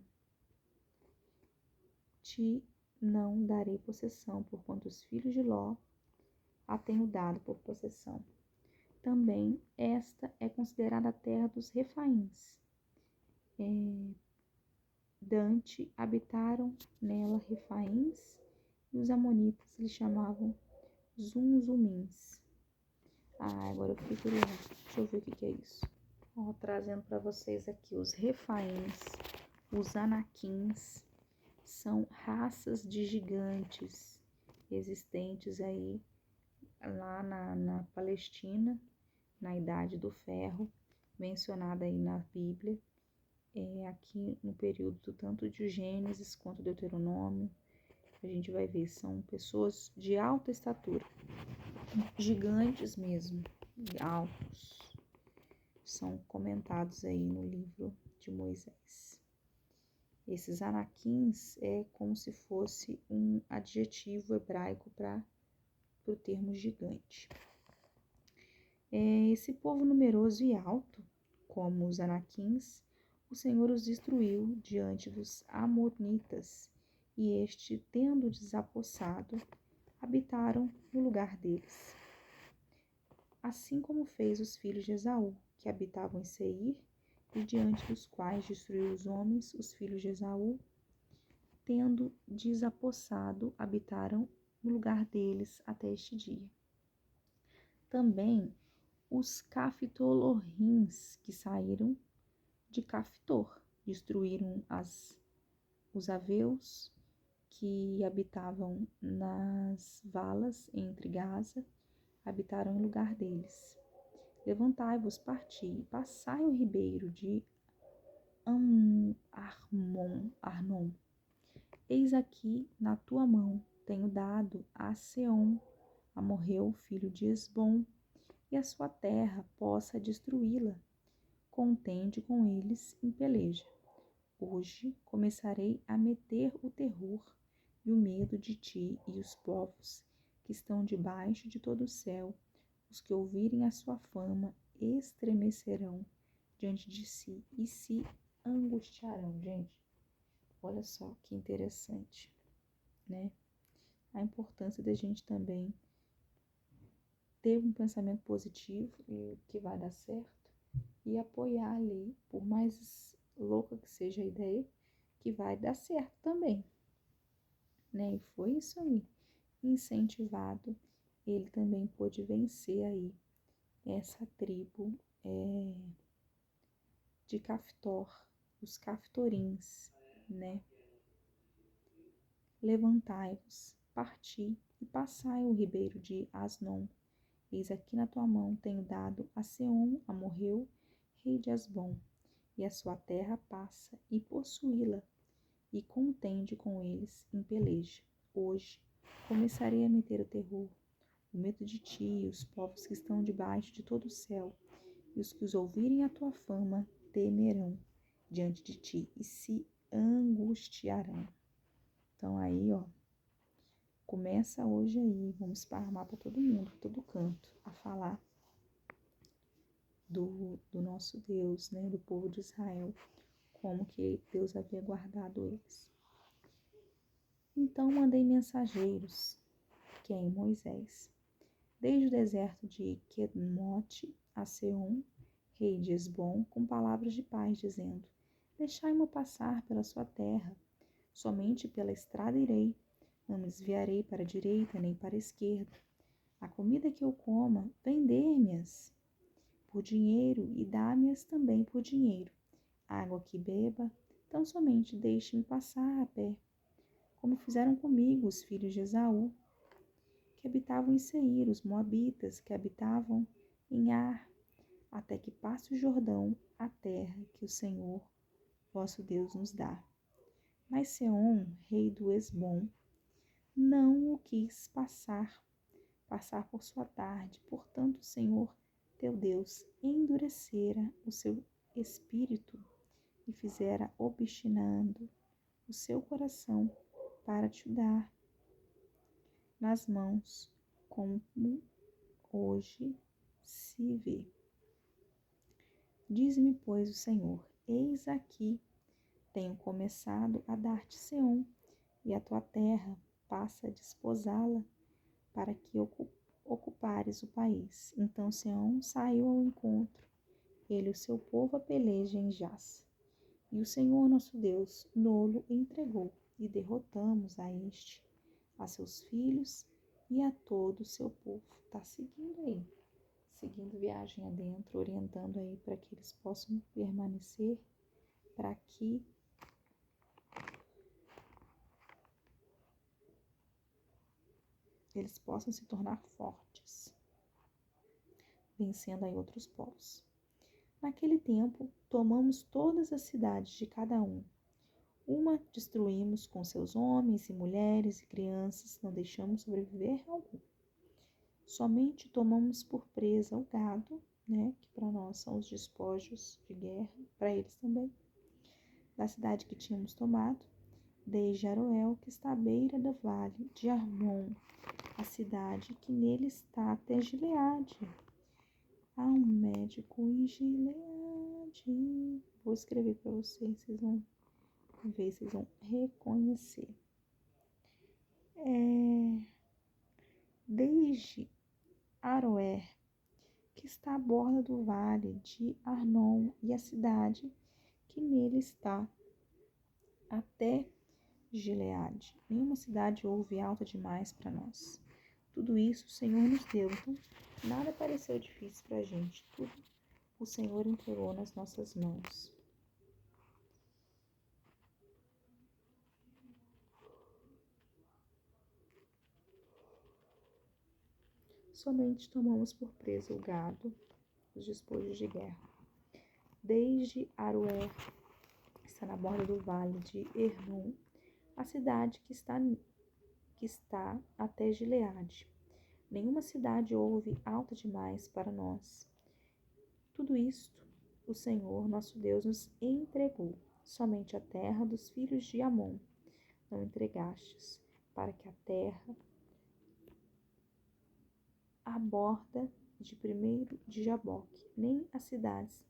te não darei possessão, porquanto os filhos de Ló a tenho dado por possessão. Também esta é considerada a terra dos Refaíns. Dante habitaram nela Refaíns e os amonitas lhe chamavam Zunzumins. Agora eu fiquei curiosa. Deixa eu ver o que é isso. Trazendo para vocês aqui os Refaíns, os Anaquins, são raças de gigantes existentes aí lá na Palestina, na Idade do Ferro, mencionada aí na Bíblia, aqui no período tanto de Gênesis quanto Deuteronômio. A gente vai ver, são pessoas de alta estatura, gigantes mesmo, altos, são comentados aí no livro de Moisés. Esses anaquins é como se fosse um adjetivo hebraico para o termo gigante. Esse povo numeroso e alto, como os anaquins, o Senhor os destruiu diante dos amonitas, e este, tendo desapossado, habitaram no lugar deles. Assim como fez os filhos de Esaú, que habitavam em Seir, e diante dos quais destruiu os homens, os filhos de Esaú, tendo desapossado, habitaram no lugar deles até este dia. Também os Caftororrins, que saíram de Caftor, destruíram os aveus que habitavam nas valas entre Gaza, habitaram em lugar deles. Levantai-vos, parti, passai o ribeiro de Arnon. Eis aqui na tua mão tenho dado a Seom, amorreu, filho de Esbom, e a sua terra possa destruí-la. Contende com eles em peleja. Hoje começarei a meter o terror e o medo de ti e os povos que estão debaixo de todo o céu. Os que ouvirem a sua fama estremecerão diante de si e se angustiarão. Gente, olha só que interessante, né? A importância da gente também ter um pensamento positivo e que vai dar certo e apoiar ali, por mais louca que seja a ideia, que vai dar certo também, né? E foi isso aí, incentivado, ele também pôde vencer aí essa tribo de Caftor, os Caftorins, né? Levantai-vos, parti e passai o ribeiro de Asnon. Eis aqui na tua mão tenho dado a Seom, amorreu, rei de Asbom, e a sua terra passa e possuí-la, e contende com eles em peleja. Hoje começarei a meter o terror, o medo de ti e os povos que estão debaixo de todo o céu, e os que os ouvirem a tua fama temerão diante de ti e se angustiarão. Então aí, começa hoje aí, vamos esparramar para todo mundo, para todo canto, a falar do nosso Deus, né, do povo de Israel, como que Deus havia guardado eles. Então mandei mensageiros, que é em Moisés, desde o deserto de Quedmote a Seom, rei de Esbom, com palavras de paz, dizendo: deixai-me passar pela sua terra, somente pela estrada irei, não me desviarei para a direita nem para a esquerda. A comida que eu coma, vender-me-as por dinheiro e dá-me-as também por dinheiro. A água que beba, tão somente deixe-me passar a pé, como fizeram comigo os filhos de Esaú, que habitavam em Seir, os moabitas, que habitavam em Ar, até que passe o Jordão, a terra que o Senhor, vosso Deus, nos dá. Mas Seom, rei do Esbom, não o quis passar por sua tarde. Portanto, o Senhor, teu Deus, endurecera o seu espírito e fizera obstinando o seu coração para te dar nas mãos, como hoje se vê. Diz-me, pois, o Senhor: eis aqui, tenho começado a dar-te Seom, e a tua terra passa a desposá-la, para que ocupares o país. Então Sião saiu ao encontro, ele e o seu povo a peleja em Jaz. E o Senhor nosso Deus nolo entregou, e derrotamos a este, a seus filhos e a todo o seu povo. Está seguindo aí, seguindo viagem adentro, orientando aí para que eles possam permanecer, para que eles possam se tornar fortes, vencendo aí outros povos. Naquele tempo, tomamos todas as cidades de cada um. Uma destruímos com seus homens e mulheres e crianças, não deixamos sobreviver algum. Somente tomamos por presa o gado, que para nós são os despojos de guerra, para eles também, da cidade que tínhamos tomado, desde Aroel, que está à beira do vale, de Arnon, a cidade que nele está, até Gileade. Há um médico em Gileade. Vou escrever para vocês, vocês vão ver, vocês vão reconhecer. Desde Aroer, que está à borda do vale de Arnon, e a cidade que nele está, até Gileade. Nenhuma cidade houve alta demais para nós. Tudo isso o Senhor nos deu, então nada pareceu difícil para a gente. Tudo o Senhor entregou nas nossas mãos. Somente tomamos por presa o gado, os despojos de guerra. Desde Aroer, que está na borda do vale de Hermon, a cidade que está até Gileade. Nenhuma cidade houve alta demais para nós. Tudo isto o Senhor nosso Deus nos entregou. Somente a terra dos filhos de Amon não entregastes, para que a terra a borda de primeiro de Jaboque, nem as cidades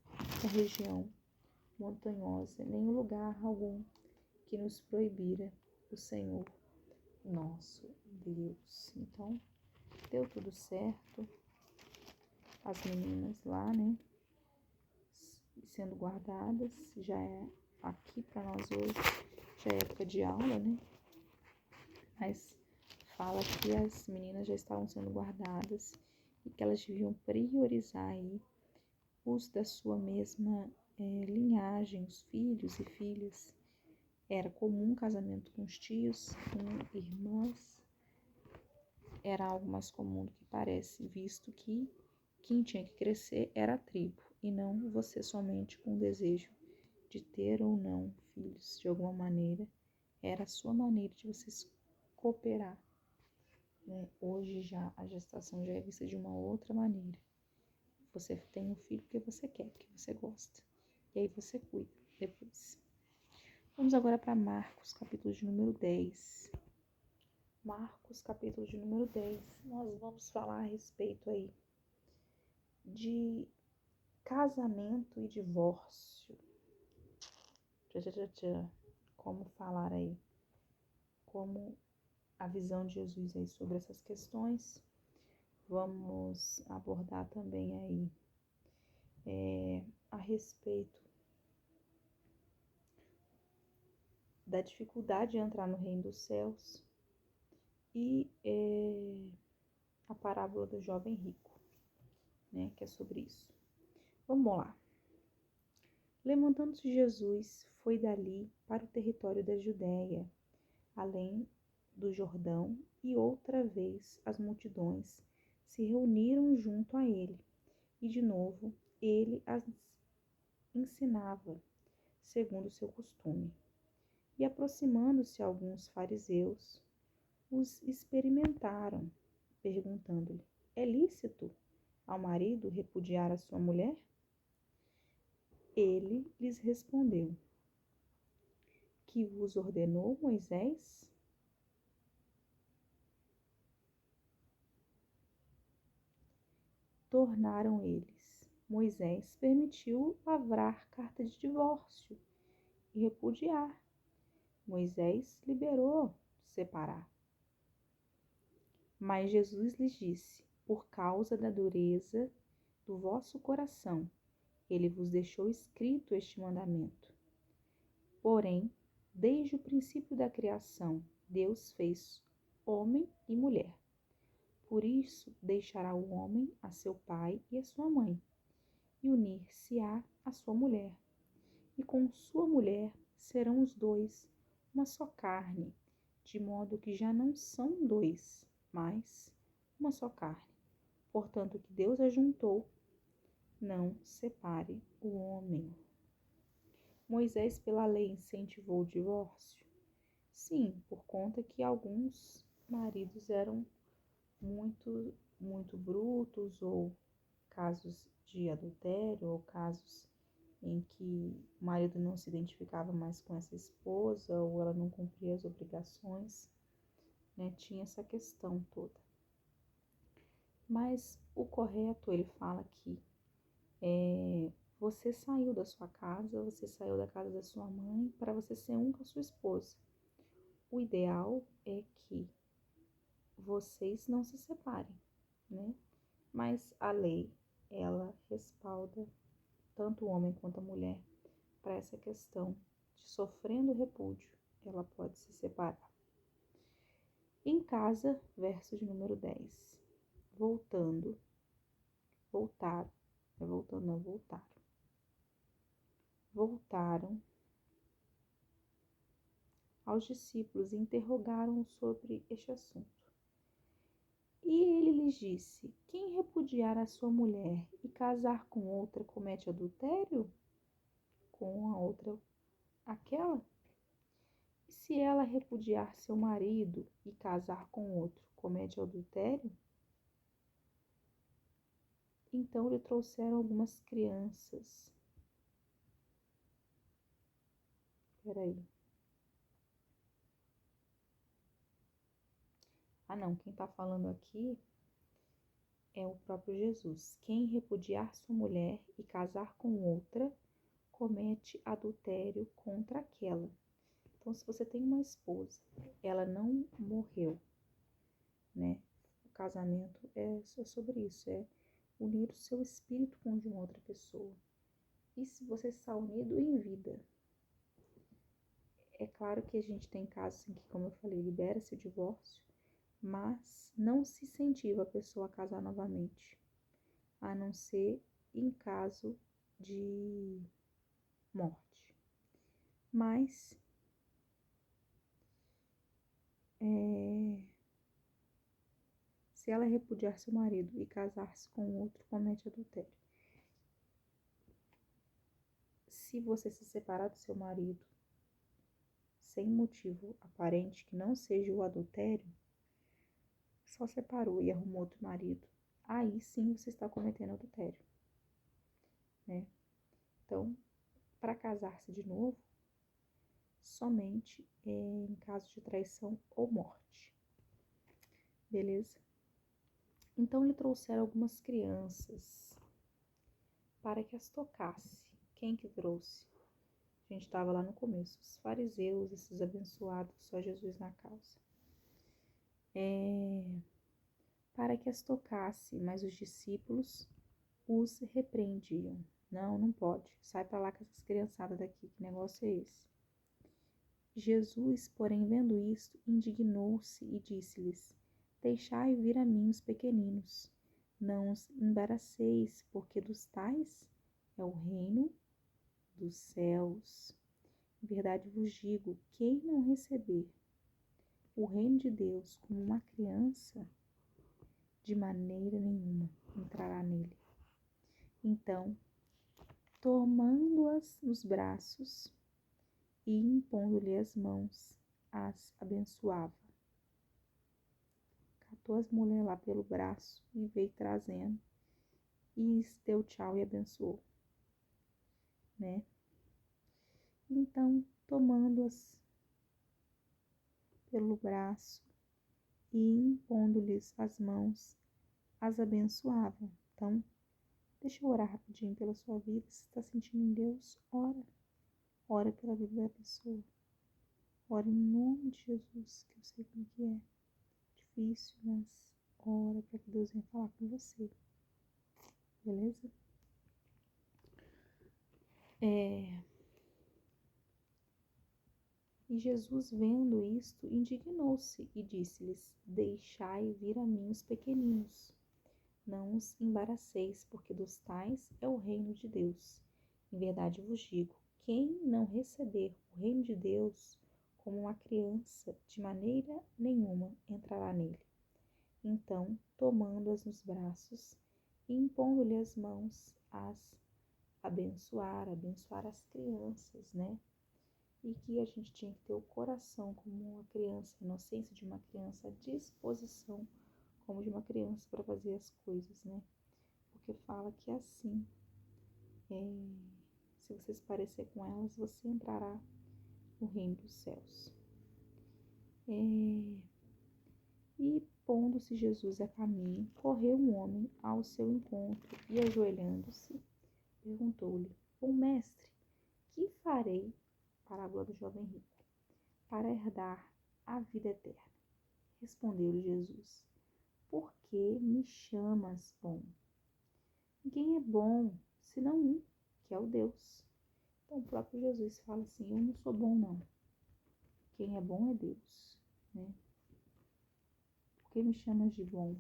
da região montanhosa, nem o lugar algum que nos proibira o Senhor nosso Deus. Então, deu tudo certo. As meninas lá, sendo guardadas, já é aqui para nós hoje, já é época de aula, Mas fala que as meninas já estavam sendo guardadas e que elas deviam priorizar aí os da sua mesma linhagem, os filhos e filhas. Era comum casamento com os tios, com irmãs. Era algo mais comum do que parece, visto que quem tinha que crescer era a tribo, e não você somente com o desejo de ter ou não filhos de alguma maneira. Era a sua maneira de vocês cooperar. Hoje já a gestação já é vista de uma outra maneira. Você tem um filho porque você quer, porque você gosta. E aí você cuida depois. Vamos agora para Marcos, capítulo de número 10. Marcos, capítulo de número 10. Nós vamos falar a respeito aí de casamento e divórcio. Como falar aí? Como a visão de Jesus aí sobre essas questões. Vamos abordar também aí a respeito da dificuldade de entrar no reino dos céus e a parábola do jovem rico, que é sobre isso. Vamos lá. Levantando-se Jesus, foi dali para o território da Judéia, além do Jordão, e outra vez as multidões se reuniram junto a ele, e de novo ele as ensinava, segundo o seu costume. E aproximando-se alguns fariseus, os experimentaram, perguntando-lhe: é lícito ao marido repudiar a sua mulher? Ele lhes respondeu: que vos ordenou Moisés? Tornaram eles: Moisés permitiu lavrar carta de divórcio e repudiar. Moisés liberou separar. Mas Jesus lhes disse: por causa da dureza do vosso coração, ele vos deixou escrito este mandamento. Porém, desde o princípio da criação, Deus fez homem e mulher. Por isso, deixará o homem a seu pai e a sua mãe, e unir-se-á à sua mulher. E com sua mulher serão os dois uma só carne, de modo que já não são dois, mas uma só carne. Portanto, o que Deus ajuntou, não separe o homem. Moisés, pela lei, incentivou o divórcio? Sim, por conta que alguns maridos eram muito brutos, ou casos de adultério, ou casos em que o marido não se identificava mais com essa esposa, ou ela não cumpria as obrigações, né? Tinha essa questão toda. Mas o correto, ele fala que você saiu da sua casa, você saiu da casa da sua mãe para você ser um com a sua esposa. O ideal é que vocês não se separem, né? Mas a lei, ela respalda tanto o homem quanto a mulher para essa questão de, sofrendo repúdio, ela pode se separar. Em casa, verso de número 10. Voltaram. Voltaram aos discípulos e interrogaram-o sobre este assunto. E ele lhes disse: quem repudiar a sua mulher e casar com outra comete adultério com a outra aquela? E se ela repudiar seu marido e casar com outro, comete adultério? Então lhe trouxeram algumas crianças. Peraí. Não, quem está falando aqui é o próprio Jesus. Quem repudiar sua mulher e casar com outra, comete adultério contra aquela. Então, se você tem uma esposa, ela não morreu, né? O casamento é sobre isso, é unir o seu espírito com o de uma outra pessoa. E se você está unido em vida? É claro que a gente tem casos em que, como eu falei, libera-se o divórcio, mas não se incentiva a pessoa a casar novamente, a não ser em caso de morte. Mas se ela repudiar seu marido e casar-se com outro, comete adultério. Se você se separar do seu marido sem motivo aparente que não seja o adultério, só separou e arrumou outro marido, aí sim você está cometendo adultério, né? Então, para casar-se de novo, somente em caso de traição ou morte. Beleza? Então lhe trouxeram algumas crianças para que as tocasse. Quem que trouxe? A gente estava lá no começo. Os fariseus, esses abençoados, só Jesus na causa. Para que as tocasse, mas os discípulos os repreendiam. Não pode. Sai para lá com essas criançadas daqui. Que negócio é esse? Jesus, porém, vendo isto, indignou-se e disse-lhes: deixai vir a mim os pequeninos. Não os embaraceis, porque dos tais é o reino dos céus. Em verdade vos digo, quem não receber o reino de Deus como uma criança, de maneira nenhuma entrará nele. Então, tomando-as nos braços e impondo-lhe as mãos, as abençoava. Catou as mulheres lá pelo braço e veio trazendo, e deu tchau e abençoou, né? Então, tomando-as pelo braço e impondo-lhes as mãos, as abençoava. Então, deixa eu orar rapidinho pela sua vida. Se está sentindo em Deus, ora. Ora pela vida da pessoa. Ora em nome de Jesus, que eu sei como que é. Difícil, mas ora para que Deus venha falar com você. Beleza? E Jesus, vendo isto, indignou-se e disse-lhes: Deixai vir a mim os pequeninos, não os embaraceis, porque dos tais é o reino de Deus. Em verdade vos digo, quem não receber o reino de Deus como uma criança, de maneira nenhuma entrará nele. Então, tomando-as nos braços e impondo-lhe as mãos, as abençoar as crianças, né? E que a gente tinha que ter o coração como uma criança, a inocência de uma criança, a disposição como de uma criança para fazer as coisas, né? Porque fala que assim, se você se parecer com elas, você entrará no reino dos céus. E pondo-se Jesus a caminho, correu um homem ao seu encontro e, ajoelhando-se, perguntou-lhe: Bom mestre, que farei, parábola do jovem rico, para herdar a vida eterna? Respondeu-lhe Jesus: Por que me chamas bom? Ninguém é bom, senão um, que é o Deus. Então o próprio Jesus fala assim: eu não sou bom não. Quem é bom é Deus, né? Por que me chamas de bom?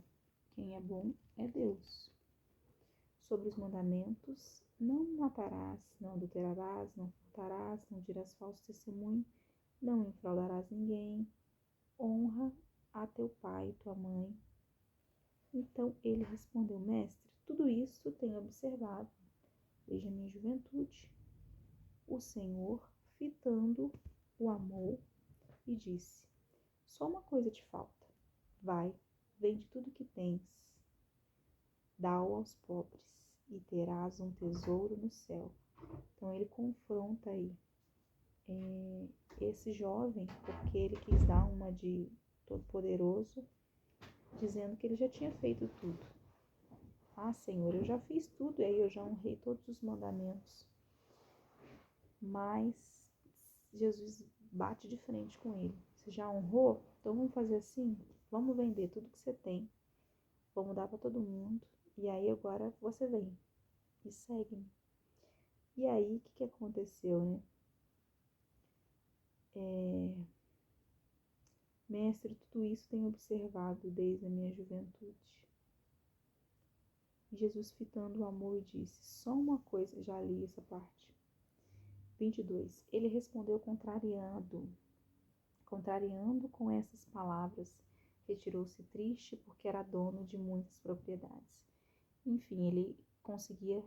Quem é bom é Deus. Sobre os mandamentos: não matarás, não adulterarás, não furtarás, não dirás falso testemunho, não infraudarás ninguém, honra a teu pai e tua mãe. Então ele respondeu: Mestre, tudo isso tenho observado desde a minha juventude. O Senhor, fitando, o amou e disse: Só uma coisa te falta. Vai, vende tudo que tens, dá-o aos pobres, e terás um tesouro no céu. Então ele confronta aí esse jovem, porque ele quis dar uma de todo-poderoso, dizendo que ele já tinha feito tudo. Ah, Senhor, eu já fiz tudo, e aí eu já honrei todos os mandamentos. Mas Jesus bate de frente com ele. Você já honrou? Então vamos fazer assim? Vamos vender tudo que você tem. Vamos dar para todo mundo. E aí agora você vem e segue-me. E aí, o que aconteceu, né? Mestre, tudo isso tenho observado desde a minha juventude. E Jesus, fitando o amor, disse: Só uma coisa, já li essa parte. 22. Ele respondeu contrariando com essas palavras, retirou-se triste porque era dono de muitas propriedades. Enfim, ele conseguia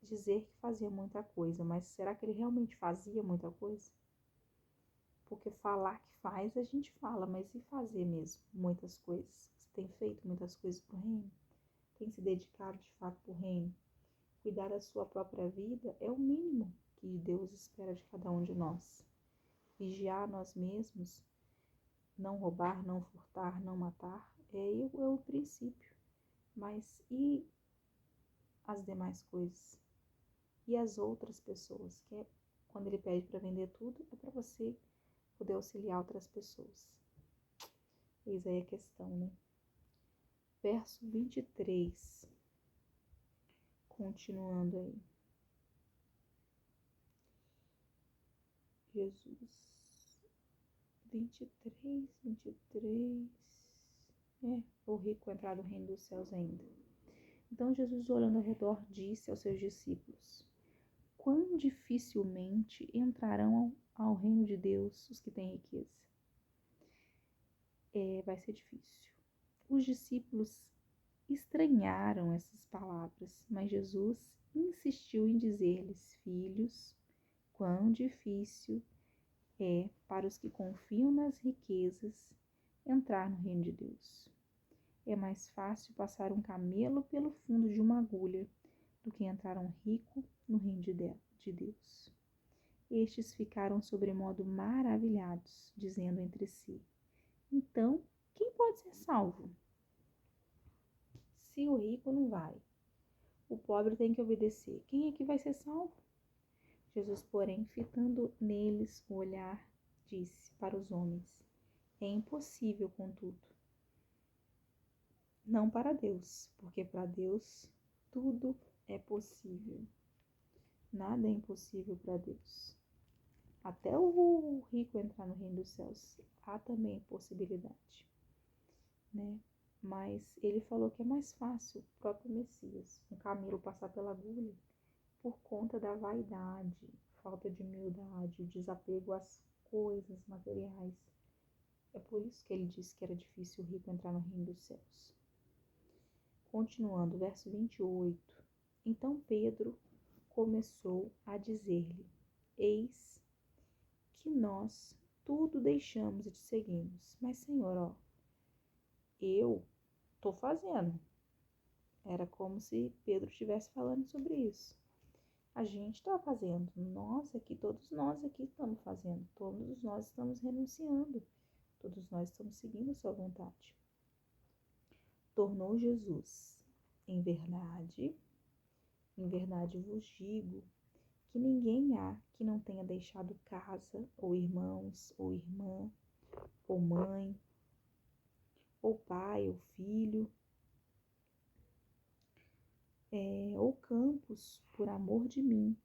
dizer que fazia muita coisa, mas será que ele realmente fazia muita coisa? Porque falar que faz, a gente fala, mas e fazer mesmo muitas coisas? Você tem feito muitas coisas para o reino? Tem se dedicado de fato para o reino? Cuidar da sua própria vida é o mínimo que Deus espera de cada um de nós. Vigiar nós mesmos, não roubar, não furtar, não matar, é o princípio. Mas e as demais coisas? E as outras pessoas? Que quando ele pede para vender tudo, é para você poder auxiliar outras pessoas. Eis aí a questão, né? Verso 23. Continuando aí. Jesus. 23. O rico entrar no reino dos céus ainda. Então Jesus, olhando ao redor, disse aos seus discípulos: Quão dificilmente entrarão ao reino de Deus os que têm riqueza. Vai ser difícil. Os discípulos estranharam essas palavras, mas Jesus insistiu em dizer-lhes: Filhos, quão difícil é para os que confiam nas riquezas entrar no reino de Deus. É mais fácil passar um camelo pelo fundo de uma agulha do que entrar um rico no reino de Deus. Estes ficaram sobremodo maravilhados, dizendo entre si: Então, quem pode ser salvo? Se o rico não vai, o pobre tem que obedecer. Quem é que vai ser salvo? Jesus, porém, fitando neles o olhar, disse para os homens: É impossível, contudo, não para Deus, porque para Deus tudo é possível. Nada é impossível para Deus. Até o rico entrar no reino dos céus, há também possibilidade, né? Mas ele falou que é mais fácil o próprio Messias, um camelo passar pela agulha, por conta da vaidade, falta de humildade, desapego às coisas materiais. É por isso que ele disse que era difícil o rico entrar no reino dos céus. Continuando, verso 28. Então Pedro começou a dizer-lhe: Eis que nós tudo deixamos e te seguimos. Mas, Senhor, eu estou fazendo. Era como se Pedro estivesse falando sobre isso. A gente está fazendo. Todos nós aqui estamos fazendo. Todos nós estamos renunciando. Todos nós estamos seguindo a sua vontade. Tornou Jesus: em verdade vos digo, que ninguém há que não tenha deixado casa, ou irmãos, ou irmã, ou mãe, ou pai, ou filho, ou campos, por amor de mim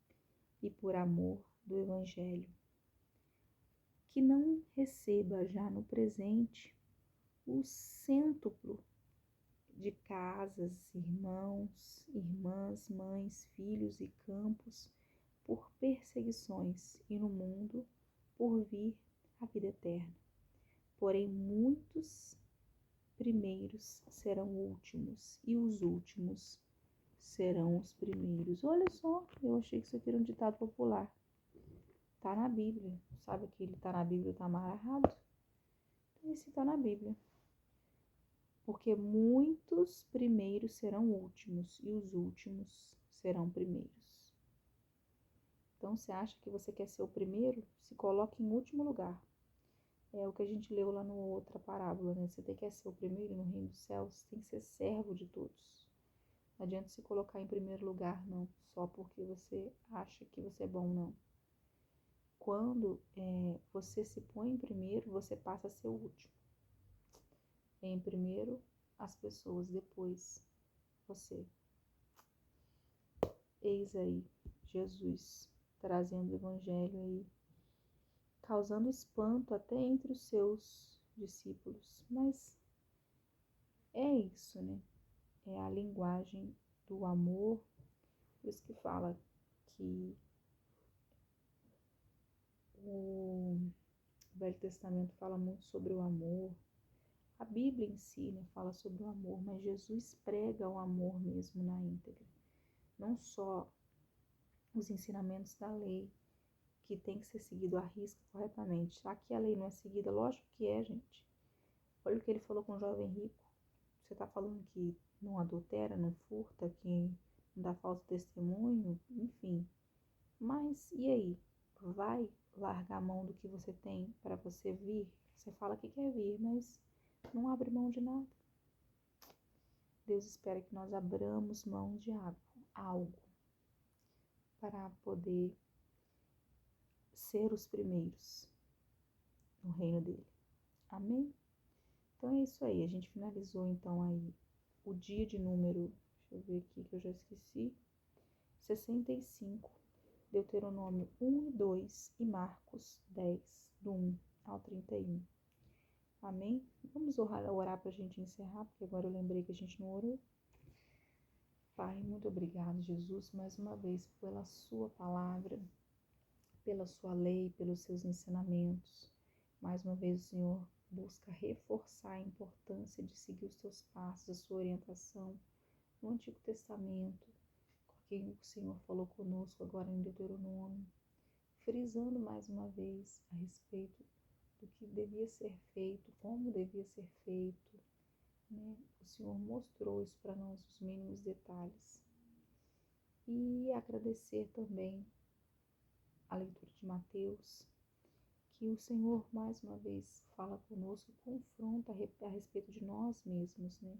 e por amor do Evangelho, que não receba já no presente o cêntuplo de casas, irmãos, irmãs, mães, filhos e campos, por perseguições, e no mundo por vir a vida eterna. Porém, muitos primeiros serão últimos, e os últimos serão os primeiros. Olha só, eu achei que isso aqui era um ditado popular. Tá na Bíblia. Sabe que ele tá na Bíblia e tá amarrado? Então, esse tá na Bíblia. Porque muitos primeiros serão últimos, e os últimos serão primeiros. Então, você acha que você quer ser o primeiro? Se coloque em último lugar. É o que a gente leu lá na outra parábola, né? Você quer ser o primeiro no reino dos céus, você tem que ser servo de todos. Não adianta se colocar em primeiro lugar, não, só porque você acha que você é bom, não. Quando você se põe em primeiro, você passa a ser o último. Em primeiro, as pessoas, depois você. Eis aí, Jesus trazendo o evangelho aí, causando espanto até entre os seus discípulos. Mas é isso, né? É a linguagem do amor. Por isso que fala que o Velho Testamento fala muito sobre o amor. A Bíblia em si, né, fala sobre o amor, mas Jesus prega o amor mesmo na íntegra. Não só os ensinamentos da lei, que tem que ser seguido à risca corretamente. Aqui a lei não é seguida, lógico que é, gente. Olha o que ele falou com o jovem rico. Você está falando que não adultera, não furta, que não dá falso testemunho, enfim. Mas e aí? Vai largar a mão do que você tem para você vir? Você fala que quer vir, mas não abre mão de nada. Deus espera que nós abramos mão de algo para poder ser os primeiros no reino dele. Amém? Então é isso aí. A gente finalizou então aí o dia de número, deixa eu ver aqui que eu já esqueci, 65, Deuteronômio 1 e 2 e Marcos 10, do 1 ao 31. Amém? Vamos orar para a gente encerrar, porque agora eu lembrei que a gente não orou. Pai, muito obrigado, Jesus, mais uma vez pela sua palavra, pela sua lei, pelos seus ensinamentos. Mais uma vez o Senhor busca reforçar a importância de seguir os teus passos, a sua orientação no Antigo Testamento, porque o Senhor falou conosco agora em Deuteronômio, frisando mais uma vez a respeito do que devia ser feito, como devia ser feito, né? O Senhor mostrou isso para nós, os mínimos detalhes. E agradecer também a leitura de Mateus, que o Senhor mais uma vez fala conosco, confronta a respeito de nós mesmos, né?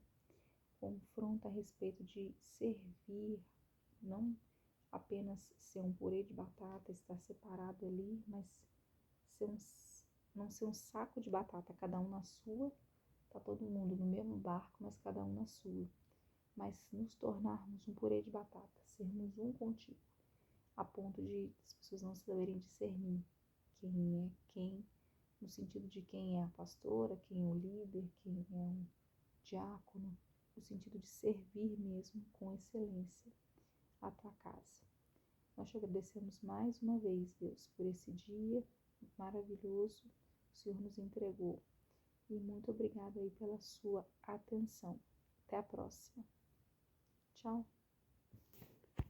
Confronta a respeito de servir, não apenas ser um purê de batata, estar separado ali, mas não ser um saco de batata, cada um na sua, Está todo mundo no mesmo barco, mas cada um na sua. Mas nos tornarmos um purê de batata, sermos um contigo, a ponto de as pessoas não saberem discernir quem é quem, no sentido de quem é a pastora, quem é o líder, quem é o diácono, no sentido de servir mesmo com excelência a tua casa. Nós te agradecemos mais uma vez, Deus, por esse dia maravilhoso que o Senhor nos entregou. E muito obrigada aí pela sua atenção. Até a próxima. Tchau.